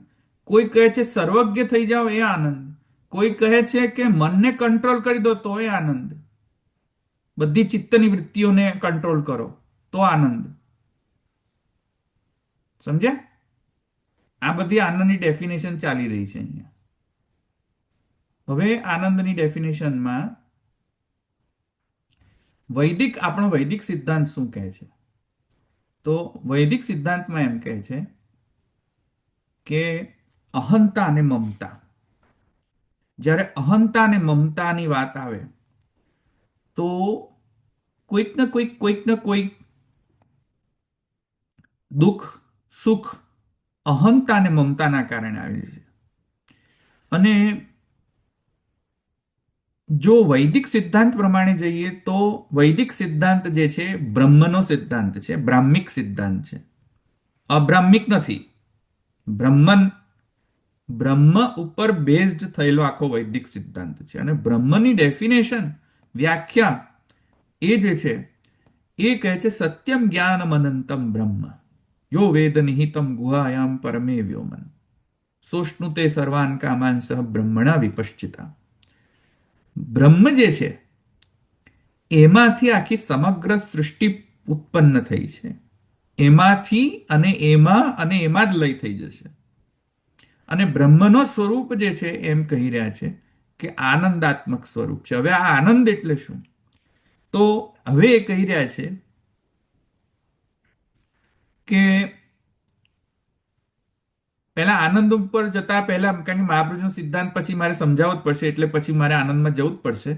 કોઈ કહે છે સર્વજ્ઞ થઈ જાઓ એ આનંદ, કોઈ કહે છે કે મનને કંટ્રોલ કરી દો તો એ આનંદ, બધી ચિત્તની વૃત્તિઓને કંટ્રોલ કરો તો આનંદ. સમજ્યા? આ બધી આનંદની ડેફિનેશન ચાલી રહી છે અહીંયા. હવે આનંદની ડેફિનેશનમાં આપણો વૈદિક સિદ્ધાંત શું કહે છે? તો વૈદિક સિદ્ધાંતમાં એમ કહે છે કે અહંતા અને મમતા, જ્યારે અહંતા અને મમતાની વાત આવે તો કોઈક ને કોઈક દુઃખ સુખ અહંતા અને મમતાના કારણે આવે છે. અને જો વૈદિક સિદ્ધાંત પ્રમાણે જઈએ તો વૈદિક સિદ્ધાંત જે છે બ્રહ્મનો સિદ્ધાંત છે, બ્રાહ્મિક સિદ્ધાંત છે, અબ્રાહ્મિક નથી. બ્રહ્મ ઉપર બેઝડ થયેલો આખો વૈદિક સિદ્ધાંત છે. અને બ્રહ્મની ડેફિનેશન, વ્યાખ્યા એ જે છે એ કહે છે સત્યમ જ્ઞાનમ અનંતમ બ્રહ્મ યો વેદ નિહિતમ ગુહાયામ પરમે વ્યોમન સોષ્ણુતે સર્વાન કામાન સહ બ્રહ્મણા વિપશ્ચિતા. બ્રહ્મ જે છે એમાંથી આખી સમગ્ર સૃષ્ટિ ઉત્પન્ન થઈ છે, એમાંથી અને એમાં જ લય થઈ જશે. અને બ્રહ્મનો સ્વરૂપ જે છે એમ કહી રહ્યા છે કે આનંદાત્મક સ્વરૂપ છે. હવે આ આનંદ એટલે શું? તો હવે એ કહી રહ્યા છે કે પહેલા આનંદ ઉપર જતા પહેલા, કારણ કે મહાપુરુષનો સિદ્ધાંત પછી મારે સમજાવવો જ પડશે, એટલે પછી મારે આનંદમાં જવું જ પડશે,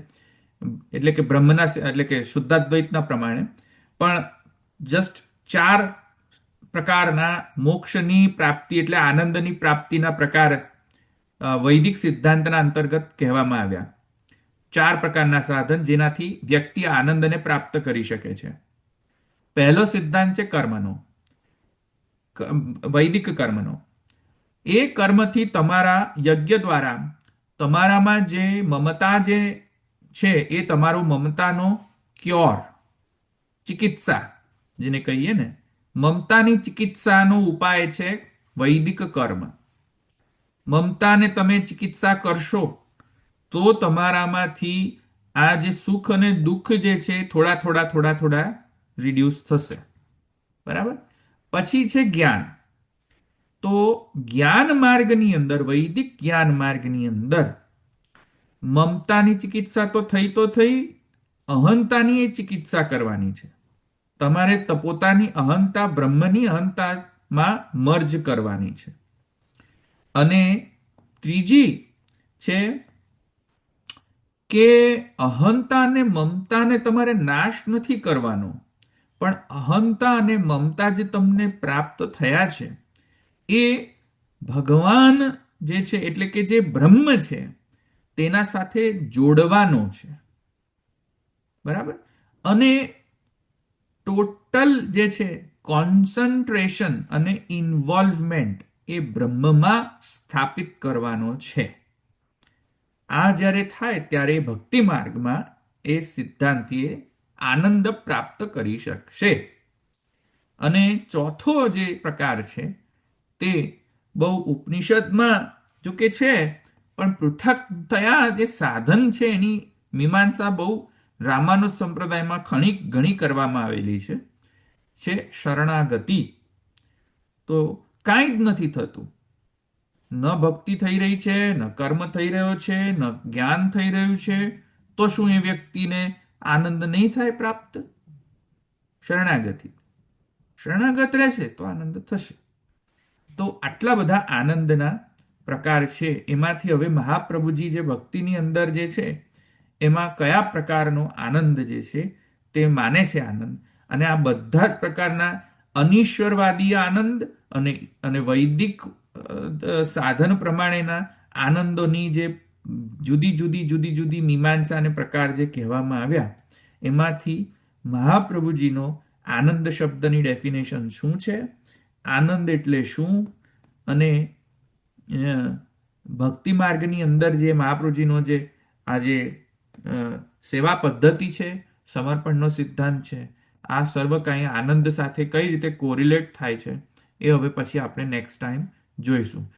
એટલે કે બ્રહ્મના, એટલે કે શુદ્ધાદ્વૈતના પ્રમાણે. પણ જસ્ટ 4 પ્રકારના મોક્ષની પ્રાપ્તિ એટલે આનંદની પ્રાપ્તિના પ્રકાર વૈદિક સિદ્ધાંતના અંતર્ગત કહેવામાં આવ્યા. 4 પ્રકારના સાધન જેનાથી વ્યક્તિ આનંદને પ્રાપ્ત કરી શકે છે. પહેલો સિદ્ધાંત છે કર્મનો, વૈદિક કર્મનો. એ કર્મથી તમારા યજ્ઞ દ્વારા તમારામાં જે મમતા જે છે એ તમારું મમતાનો ક્યોર, ચિકિત્સા જેને કહીએ ને, મમતાની ચિકિત્સાનો ઉપાય છે વૈદિક કર્મ. મમતાને તમે ચિકિત્સા કરશો તો તમારામાંથી આ જે સુખ અને દુઃખ જે છે થોડા રિડ્યુસ થશે, બરાબર. પછી છે જ્ઞાન. તો જ્ઞાન માર્ગની અંદર, વૈદિક જ્ઞાન માર્ગની અંદર મમતાની ચિકિત્સા તો થઈ, અહંતાની એ ચિકિત્સા કરવાની છે. તમારે પોતાની અહંતા બ્રહ્મની અહંતામાં મર્જ કરવાની છે. અને ત્રીજી છે કે અહંતા અને મમતાને તમારે નાશ નથી કરવાનો, પણ અહંતા અને મમતા જે તમને પ્રાપ્ત થયા છે એ ભગવાન જે છે એટલે કે જે બ્રહ્મ છે તેના સાથે જોડવાનો છે, બરાબર. અને ટોટલ જે છે કોન્સન્ટ્રેશન અને ઇન્વોલ્વમેન્ટ એ બ્રહ્મમાં સ્થાપિત કરવાનો છે. આ જ્યારે થાય ત્યારે ભક્તિ માર્ગમાં એ સિદ્ધાંતીએ આનંદ પ્રાપ્ત કરી શકશે. અને ચોથો જે પ્રકાર છે તે બહુ ઉપનિષદમાં જો કે છે, પણ પૃથક થયા જે સાધન છે એની મીમાંસા બહુ રામાનુજ સંપ્રદાયમાં ઘણી કરવામાં આવેલી છે શરણાગતિ. તો કાંઈ જ નથી થતું, ન ભક્તિ થઈ રહી છે, ન કર્મ થઈ રહ્યો છે, ન જ્ઞાન થઈ રહ્યું છે, તો શું એ વ્યક્તિને આનંદ નહીં થાય પ્રાપ્ત? શરણાગત રહેશે તો આનંદ થશે. તો આટલા બધા આનંદના પ્રકાર છે. એમાંથી હવે મહાપ્રભુજી જે ભક્તિની અંદર જે છે એમાં કયા પ્રકારનો આનંદ જે છે તે માને છે આનંદ, અને આ બધા જ પ્રકારના અનિશ્વરવાદી આનંદ અને વૈદિક સાધન પ્રમાણેના આનંદોની જે જુદી મીમાંસા અને પ્રકાર જે કહેવામાં આવ્યા, એમાંથી મહાપ્રભુજીનો આનંદ શબ્દની ડેફિનેશન શું છે, આનંદ એટલે શું, અને ભક્તિ માર્ગની અંદર જે મહાપ્રભુજીનો જે આ જે સેવા પદ્ધતિ છે, સમર્પણનો સિદ્ધાંત છે, આ સર્વ કાંઈ આનંદ સાથે કઈ રીતે કોરિલેટ થાય છે એ હવે પછી આપણે નેક્સ્ટ ટાઈમ જોઈશું.